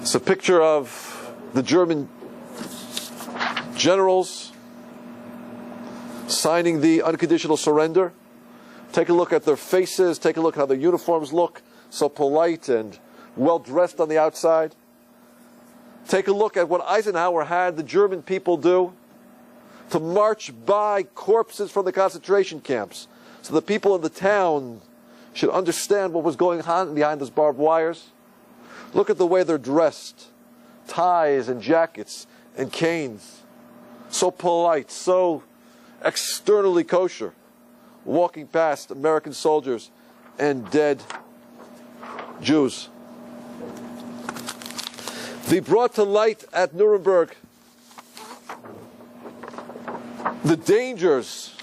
It's a picture of the German generals signing the unconditional surrender. Take a look at their faces. Take a look how their uniforms look. So polite and well dressed on the outside. Take a look at what Eisenhower had the German people do, to march by corpses from the concentration camps so the people in the town should understand what was going on behind those barbed wires. Look at the way they're dressed. Ties and jackets and canes. So polite, so externally kosher. Walking past American soldiers and dead Jews. They brought to light at Nuremberg the dangers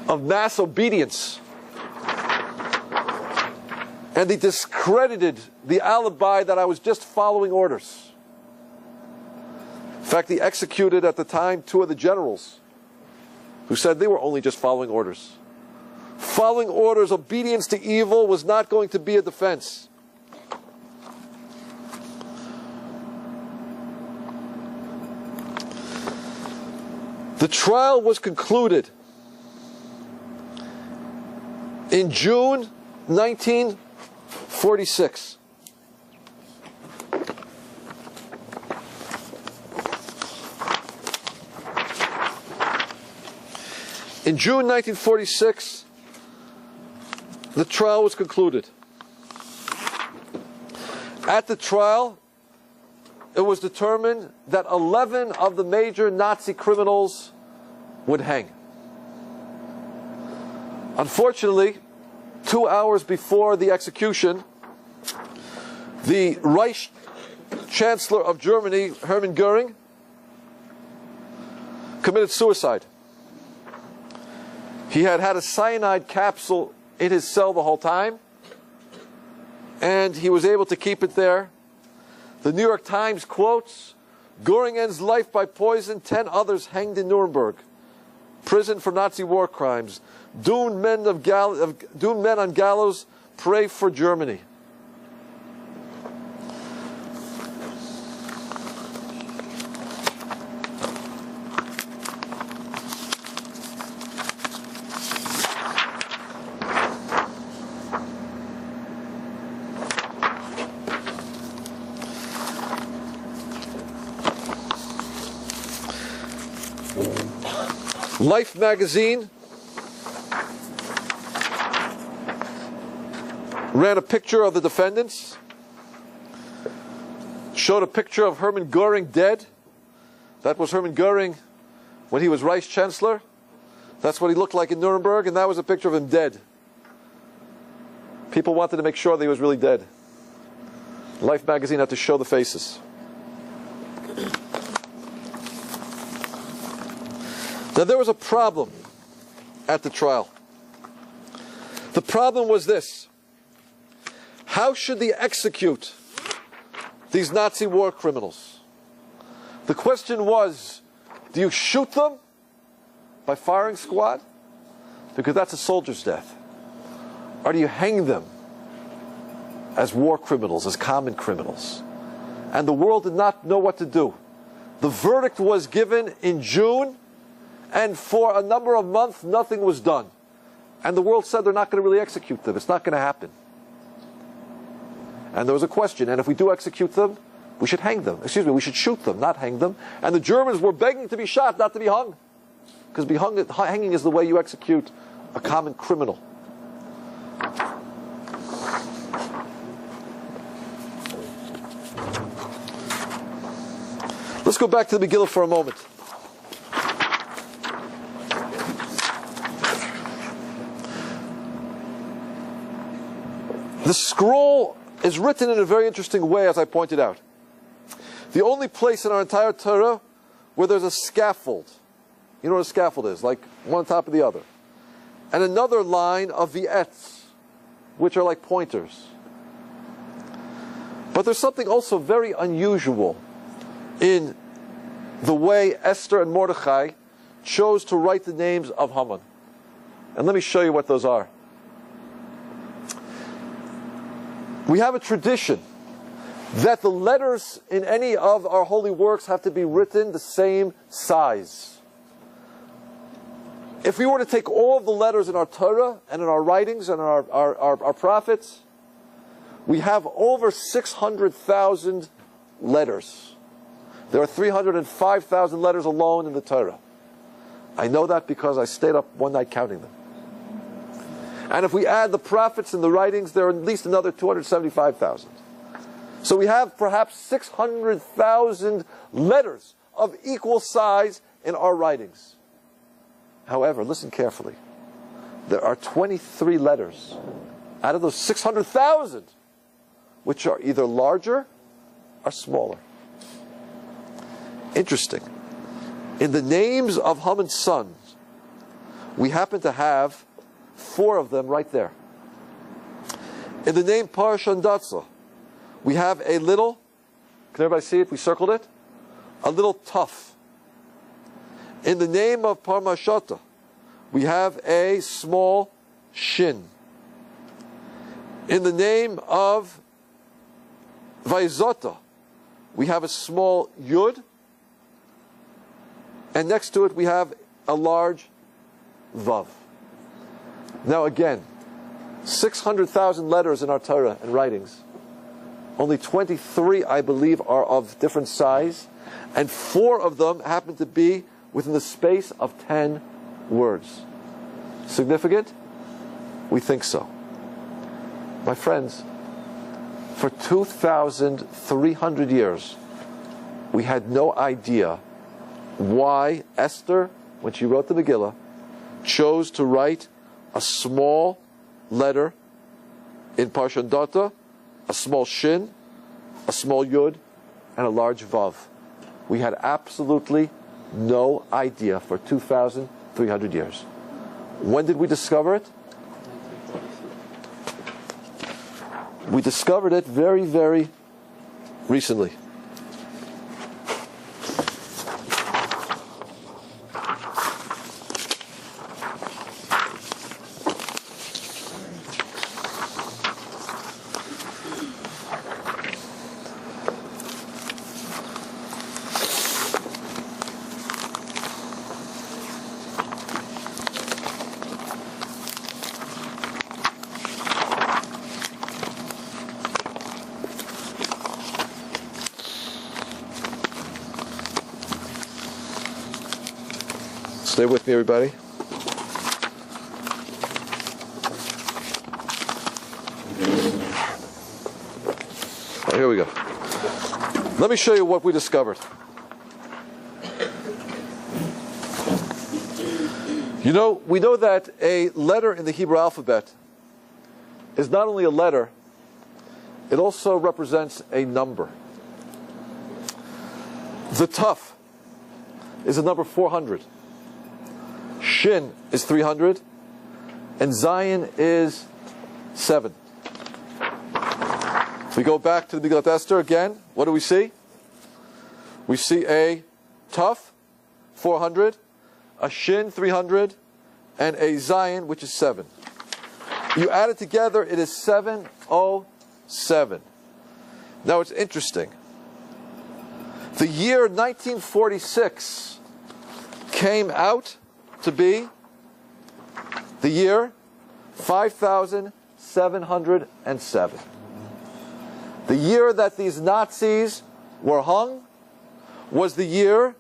of mass obedience. And they discredited the alibi that I was just following orders. In fact, they executed at the time 2 of the generals who said they were only just following orders. Following orders, obedience to evil was not going to be a defense. The trial was concluded in June 1946. In June 1946, the trial was concluded. At the trial, it was determined that 11 of the major Nazi criminals would hang. Unfortunately, 2 hours before the execution, the Reich Chancellor of Germany, Hermann Göring, committed suicide. He had had a cyanide capsule in his cell the whole time, and he was able to keep it there. The New York Times quotes, "Göring ends life by poison, 10 others hanged in Nuremberg. Prison for Nazi war crimes. Doomed men on gallows pray for Germany." Life magazine ran a picture of the defendants, showed a picture of Hermann Göring dead. That was Hermann Göring when he was Reich Chancellor. That's what he looked like in Nuremberg, and that was a picture of him dead. People wanted to make sure that he was really dead. Life magazine had to show the faces. Now, there was a problem at the trial. The problem was this: how should they execute these Nazi war criminals? The question was, do you shoot them by firing squad? Because that's a soldier's death. Or do you hang them as war criminals, as common criminals? And the world did not know what to do. The verdict was given in June, and for a number of months, nothing was done. And the world said they're not going to really execute them. It's not going to happen. And there was a question, and if we do execute them, we should hang them. Excuse me, we should shoot them, not hang them. And the Germans were begging to be shot, not to be hung. Because hanging is the way you execute a common criminal. Let's go back to the Megillah for a moment. The scroll is written in a very interesting way, as I pointed out. The only place in our entire Torah where there's a scaffold. You know what a scaffold is? Like one on top of the other. And another line of vi'ets, which are like pointers. But there's something also very unusual in the way Esther and Mordechai chose to write the names of Haman. And let me show you what those are. We have a tradition that the letters in any of our holy works have to be written the same size. If we were to take all of the letters in our Torah and in our writings and our prophets, we have over 600,000 letters. There are 305,000 letters alone in the Torah. I know that because I stayed up one night counting them. And if we add the prophets and the writings, there are at least another 275,000. So we have perhaps 600,000 letters of equal size in our writings. However, listen carefully. There are 23 letters out of those 600,000 which are either larger are smaller. Interesting. In the names of Haman's sons, we happen to have 4 of them right there. In the name Parshandatza, we have a little, can everybody see it? We circled it. A little tough. In the name of Parmashata, we have a small shin. In the name of Vaizota, we have a small yud. And next to it we have a large vav. Now again, 600,000 letters in our Torah and writings. Only 23, I believe, are of different size. And 4 of them happen to be within the space of 10 words. Significant? We think so. My friends, for 2,300 years, we had no idea why Esther, when she wrote the Megillah, chose to write a small letter in Parshat Data, a small shin, a small yud, and a large vav. We had absolutely no idea for 2,300 years. When did we discover it? We discovered it very, very recently. Stay with me, everybody. Right, here we go. Let me show you what we discovered. You know, we know that a letter in the Hebrew alphabet is not only a letter, it also represents a number. The Tuf is a number 400. Shin is 300, and Zion is 7. If we go back to the Megillat Esther again, what do we see? We see a Tuf, 400, a Shin, 300, and a Zion, which is 7. You add it together, it is 707. Now it's interesting. The year 1946 came out to be the year 5,707. The year that these Nazis were hung was the year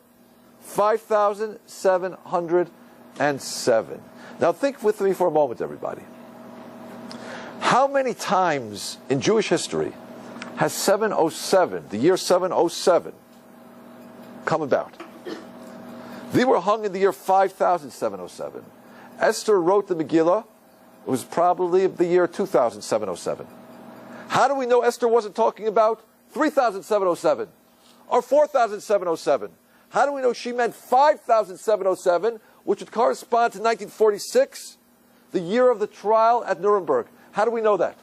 5,707. Now think with me for a moment, everybody. How many times in Jewish history has 707, the year 707, come about? They were hung in the year 5,707. Esther wrote the Megillah. It was probably the year 2,707. How do we know Esther wasn't talking about 3,707 or 4,707? How do we know she meant 5,707, which would correspond to 1946, the year of the trial at Nuremberg? How do we know that?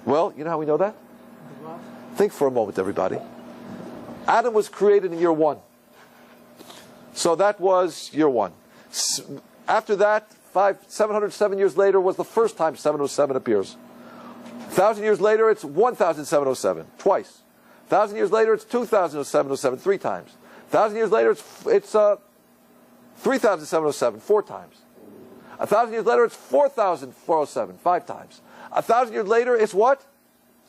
Well, you know how we know that? Think for a moment, everybody. Adam was created in year 1. So that was year 1. After that, 707 years later was the first time 707 appears. 1,000 years later, it's 1,707, twice. 1,000 years later, it's 2,707, 3 times. 1,000 years later, it's 3,707, 4 times. 1,000 years later, it's 4,407, 5 times. 1,000 years later, it's what?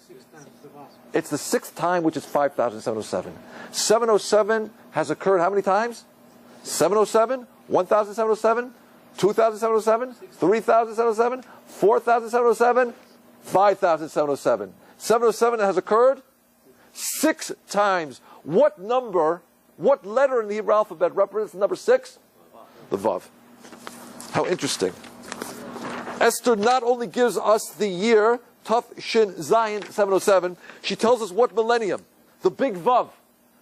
6 times the vast. It's the 6th time, which is 5,707. 707 has occurred how many times? 707, 1,707, 2,707, 3,707, 4,707, 5,707. 707 has occurred 6 times. What number, what letter in the Hebrew alphabet represents the number 6? The Vav. How interesting. Esther not only gives us the year, Tuf Shin Zion 707, she tells us what millennium. the big Vav.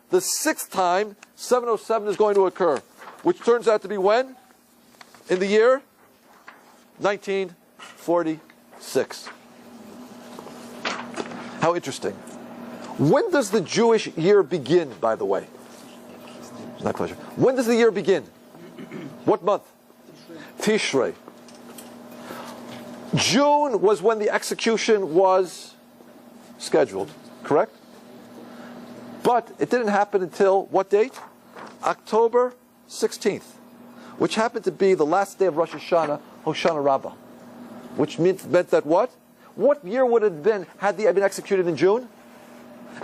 The 6th time 707 is going to occur, which turns out to be when? In the year 1946. How interesting. When does the Jewish year begin, by the way? My pleasure. When does the year begin? What month? Tishrei. June was when the execution was scheduled, correct? But it didn't happen until what date? October 16th, which happened to be the last day of Rosh Hashanah, Hoshana Rabbah, which meant that what? What year would it have been had they been executed in June?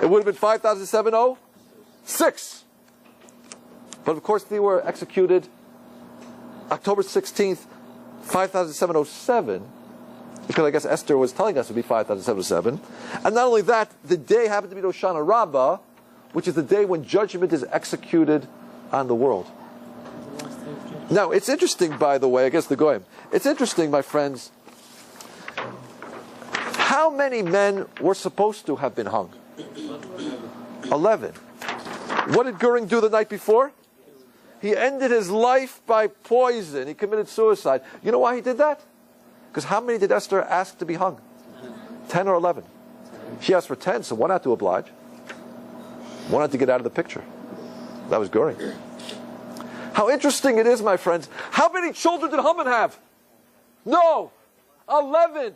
It would have been 5706. But of course they were executed October 16th, 5707, because I guess Esther was telling us it would be 5707. And not only that, the day happened to be Hoshana Rabbah, which is the day when judgment is executed on the world. Now, it's interesting, by the way, I guess the Goyim, it's interesting, my friends, how many men were supposed to have been hung? 11. What did Goering do the night before? He ended his life by poison. He committed suicide. You know why he did that? Because how many did Esther ask to be hung? 10 or 11. She asked for 10, so one had to oblige. One had to get out of the picture. That was Goring. How interesting it is, my friends. How many children did Haman have? No. 11.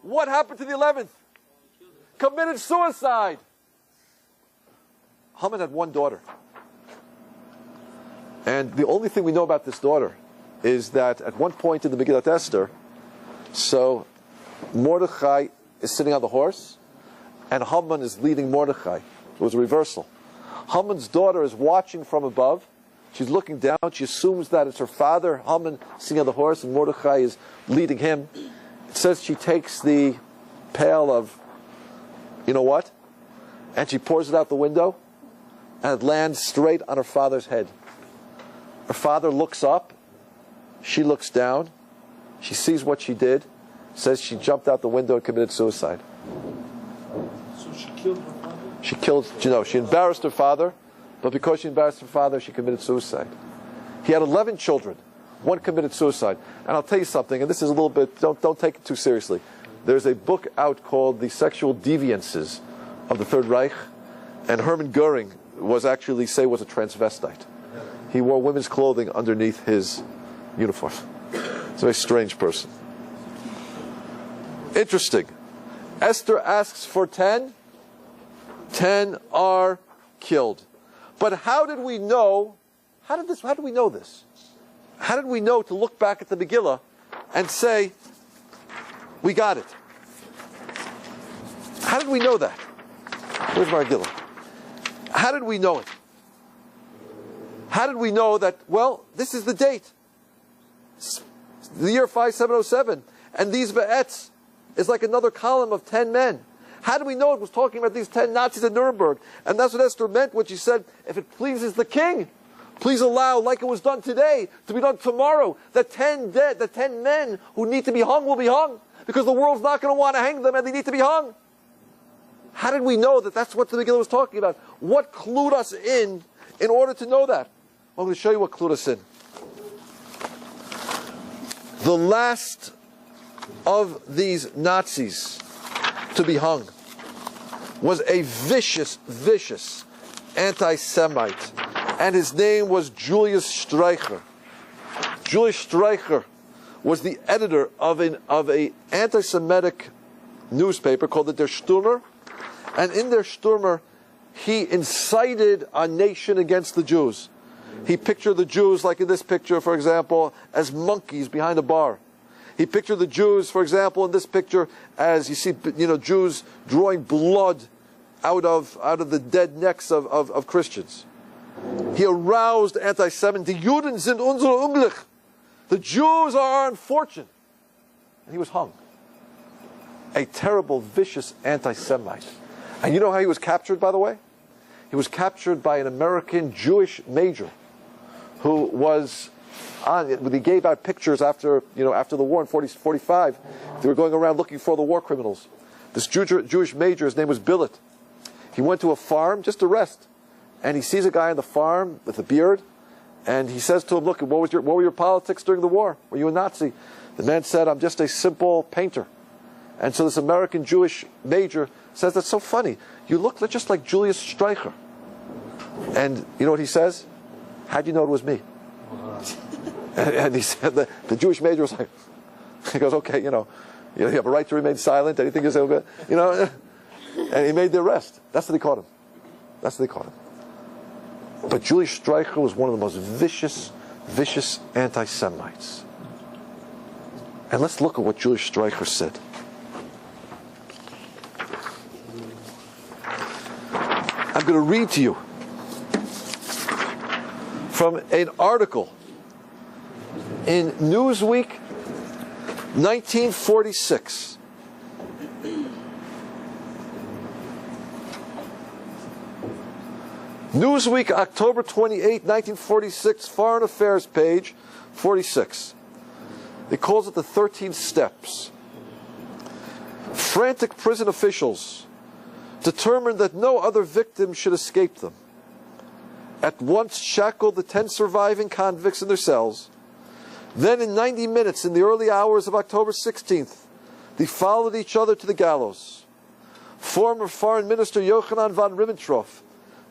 What happened to the 11th? Committed suicide. Haman had one daughter. And the only thing we know about this daughter is that at one point in the Megillat Esther, so Mordechai is sitting on the horse, and Haman is leading Mordechai. It was a reversal. Haman's daughter is watching from above. She's looking down. She assumes that it's her father, Haman, sitting on the horse, and Mordechai is leading him. It says she takes the pail of, you know what? And she pours it out the window, and it lands straight on her father's head. Her father looks up. She looks down. She sees what she did. Says she jumped out the window and committed suicide. So she killed her father? She embarrassed her father, but because she embarrassed her father, she committed suicide. He had 11 children. One committed suicide. And I'll tell you something, and this is a little bit, don't take it too seriously. There's a book out called The Sexual Deviances of the Third Reich, and Hermann Goering was a transvestite. He wore women's clothing underneath his uniform. He's a very strange person. Interesting. Esther asks for 10. 10 are killed. But how did we know? How did we know this? How did we know to look back at the Megillah and say, we got it? How did we know that? Where's my Megillah? How did we know it? How did we know that, well, this is the date? The year 5707. And these ve'etz is like another column of 10 men. How do we know it was talking about these 10 Nazis at Nuremberg? And that's what Esther meant when she said, if it pleases the king, please allow, like it was done today, to be done tomorrow. The 10 men who need to be hung will be hung. Because the world's not going to want to hang them and they need to be hung. How did we know that that's what the Megillah was talking about? What clued us in order to know that? Well, I'm going to show you what clued us in. The last of these Nazis to be hung was a vicious, vicious anti-Semite. And his name was Julius Streicher. Julius Streicher was the editor of an anti-Semitic newspaper called the Der Stürmer. And in Der Stürmer, he incited a nation against the Jews. He pictured the Jews, like in this picture, for example, as monkeys behind a bar. He pictured the Jews, for example, in this picture, as you see, Jews drawing blood out of the dead necks of Christians. He aroused anti-Semitism. Die Juden sind unsere Unglück. The Jews are our unfortune. And he was hung. A terrible, vicious anti-Semite. And you know how he was captured, by the way? He was captured by an American Jewish major who was he gave out pictures after the war in 45. They were going around looking for the war criminals. This Jewish major, his name was Billet. He went to a farm just to rest. And he sees a guy on the farm with a beard. And he says to him, look, what were your politics during the war? Were you a Nazi? The man said, I'm just a simple painter. And so this American Jewish major says, that's so funny. You look just like Julius Streicher. And you know what he says? How'd you know it was me? And he said, the Jewish major was like, he goes, okay, you have a right to remain silent. Anything you say, you know. And he made the arrest. That's what they caught him. That's what they caught him. But Julius Streicher was one of the most vicious anti-Semites. And let's look at what Julius Streicher said. I'm going to read to you from an article in Newsweek, 1946. Newsweek, October 28, 1946, Foreign Affairs page 46. It calls it the 13 Steps. Frantic prison officials determined that no other victim should escape them. At once shackled the 10 surviving convicts in their cells. Then in 90 minutes, in the early hours of October 16th, they followed each other to the gallows. Former Foreign Minister Yochanan von Ribbentrop,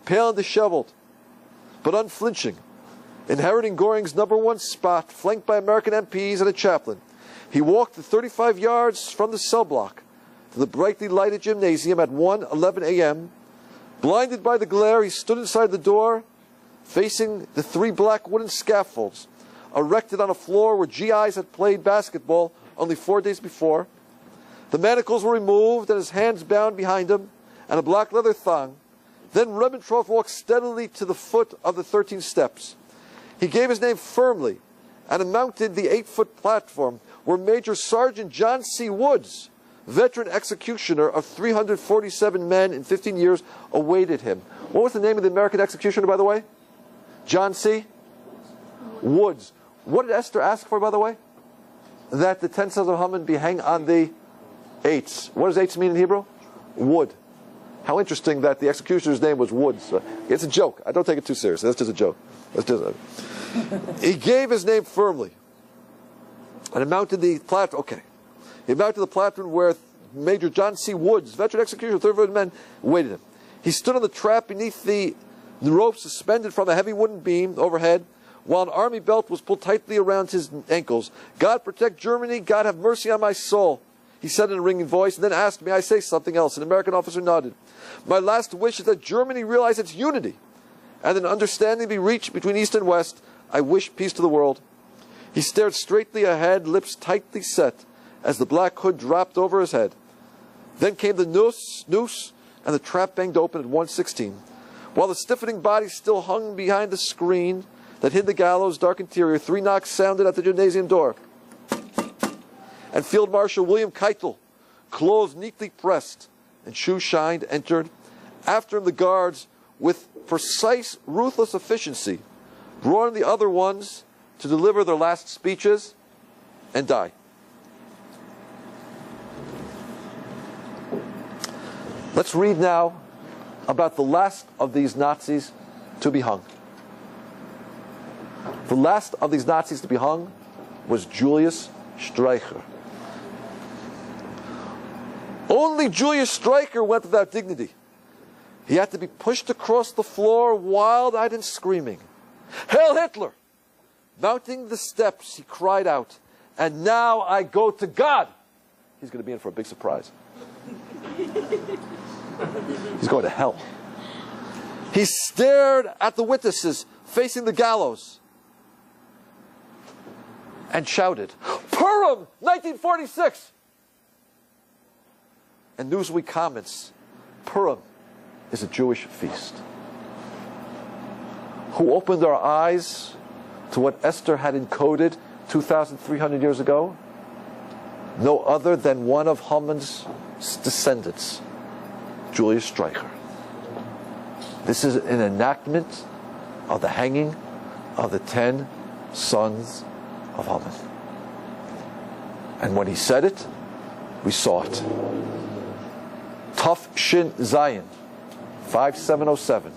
pale and disheveled, but unflinching, inheriting Göring's #1 spot, flanked by American MPs and a chaplain, he walked the 35 yards from the cell block to the brightly lighted gymnasium at 1:11 a.m. Blinded by the glare, he stood inside the door, facing the 3 black wooden scaffolds erected on a floor where GIs had played basketball only 4 days before. The manacles were removed and his hands bound behind him, and a black leather thong. Then Ribbentrop walked steadily to the foot of the 13 steps. He gave his name firmly and mounted the 8-foot platform where Major Sergeant John C. Woods, veteran executioner of 347 men in 15 years, awaited him. What was the name of the American executioner, by the way? John C. Woods. What did Esther ask for, by the way? That the 10 sons of Haman be hanged on the 8s. What does 8s mean in Hebrew? Wood. How interesting that the executioner's name was Woods. It's a joke. I don't take it too seriously. That's just a joke. He gave his name firmly. And he mounted the platform. Okay. He mounted the platform where Major John C. Woods, veteran executioner, 35 men, awaited him. He stood on the trap beneath the rope suspended from a heavy wooden beam overhead, while an army belt was pulled tightly around his ankles. God protect Germany. God have mercy on my soul, he said in a ringing voice, and then asked, may I say something else? An American officer nodded. My last wish is that Germany realize its unity, and an understanding be reached between East and West. I wish peace to the world. He stared straightly ahead, lips tightly set, as the black hood dropped over his head. Then came the noose, and the trap banged open at 1:16. While the stiffening body still hung behind the screen that hid the gallows' dark interior, 3 knocks sounded at the gymnasium door. And Field Marshal William Keitel, clothes neatly pressed and shoes shined, entered. After him the guards, with precise, ruthless efficiency, brought in the other ones to deliver their last speeches and die. Let's read now about the last of these Nazis to be hung. The last of these Nazis to be hung was Julius Streicher. Only Julius Streicher went without dignity. He had to be pushed across the floor, wild-eyed and screaming. Hail Hitler! Mounting the steps, he cried out, and now I go to God. He's going to be in for a big surprise. He's going to hell. He stared at the witnesses facing the gallows and shouted, Purim, 1946! And Newsweek comments, Purim is a Jewish feast. Who opened our eyes to what Esther had encoded 2,300 years ago? No other than one of Haman's descendants, Julius Streicher. This is an enactment of the hanging of the 10 sons of Haman. And when he said it, we saw it. Tuf Shin Zayin, 5707.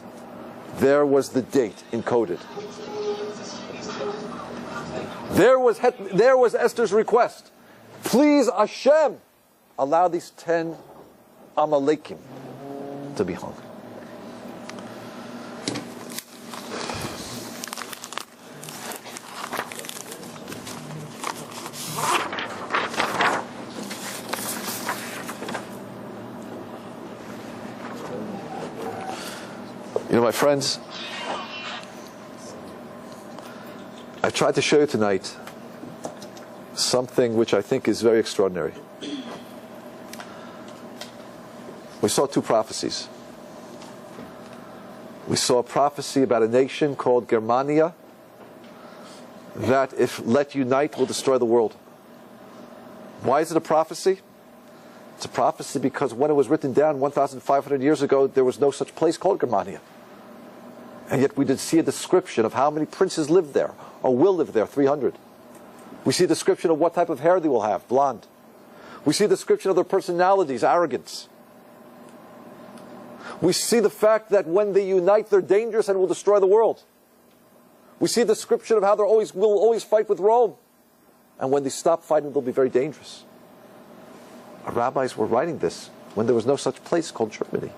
There was the date encoded. There was Esther's request. Please, Hashem, allow these 10 Amalekim to be hung. You know, my friends, I tried to show you tonight something which I think is very extraordinary. We saw 2 prophecies. We saw a prophecy about a nation called Germania that, if let unite, will destroy the world. Why is it a prophecy? It's a prophecy because when it was written down 1,500 years ago, there was no such place called Germania. And yet we did see a description of how many princes lived there, or will live there, 300. We see a description of what type of hair they will have, blonde. We see a description of their personalities, arrogance. We see the fact that when they unite, they're dangerous and will destroy the world. We see a description of how they will always fight with Rome. And when they stop fighting, they'll be very dangerous. Our rabbis were writing this when there was no such place called Germany.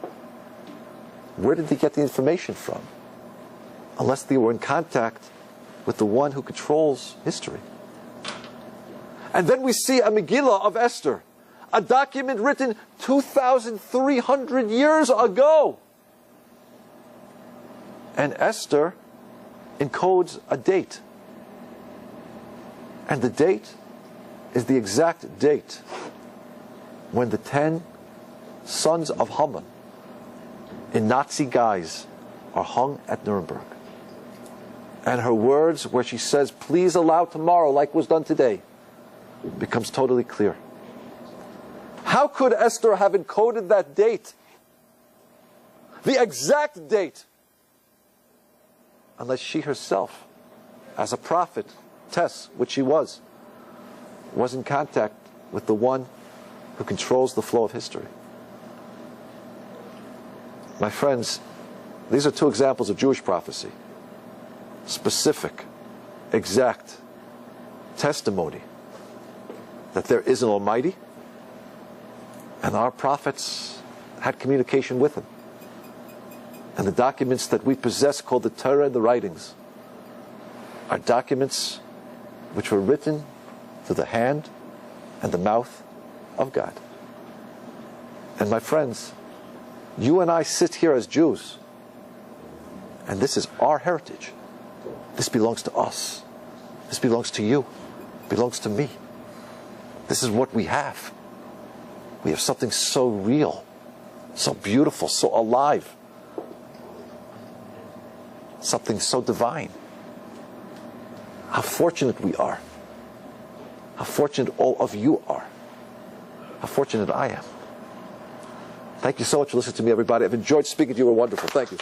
Where did they get the information from? Unless they were in contact with the one who controls history. And then we see a Megillah of Esther, a document written 2,300 years ago. And Esther encodes a date. And the date is the exact date when the 10 sons of Haman in Nazi guise are hung at Nuremberg. And her words where she says, please allow tomorrow, like was done today, becomes totally clear. How could Esther have encoded that date, the exact date, unless she herself, as a prophetess, which she was in contact with the one who controls the flow of history? My friends, these are 2 examples of Jewish prophecy. Specific, exact testimony that there is an Almighty, and our prophets had communication with Him. And the documents that we possess, called the Torah and the writings, are documents which were written through the hand and the mouth of God. And my friends, you and I sit here as Jews, and this is our heritage. This belongs to us. This belongs to you. It belongs to me. This is what we have. We have something so real, so beautiful, so alive. Something so divine. How fortunate we are. How fortunate all of you are. How fortunate I am. Thank you so much for listening to me, everybody. I've enjoyed speaking to you. You're wonderful. Thank you.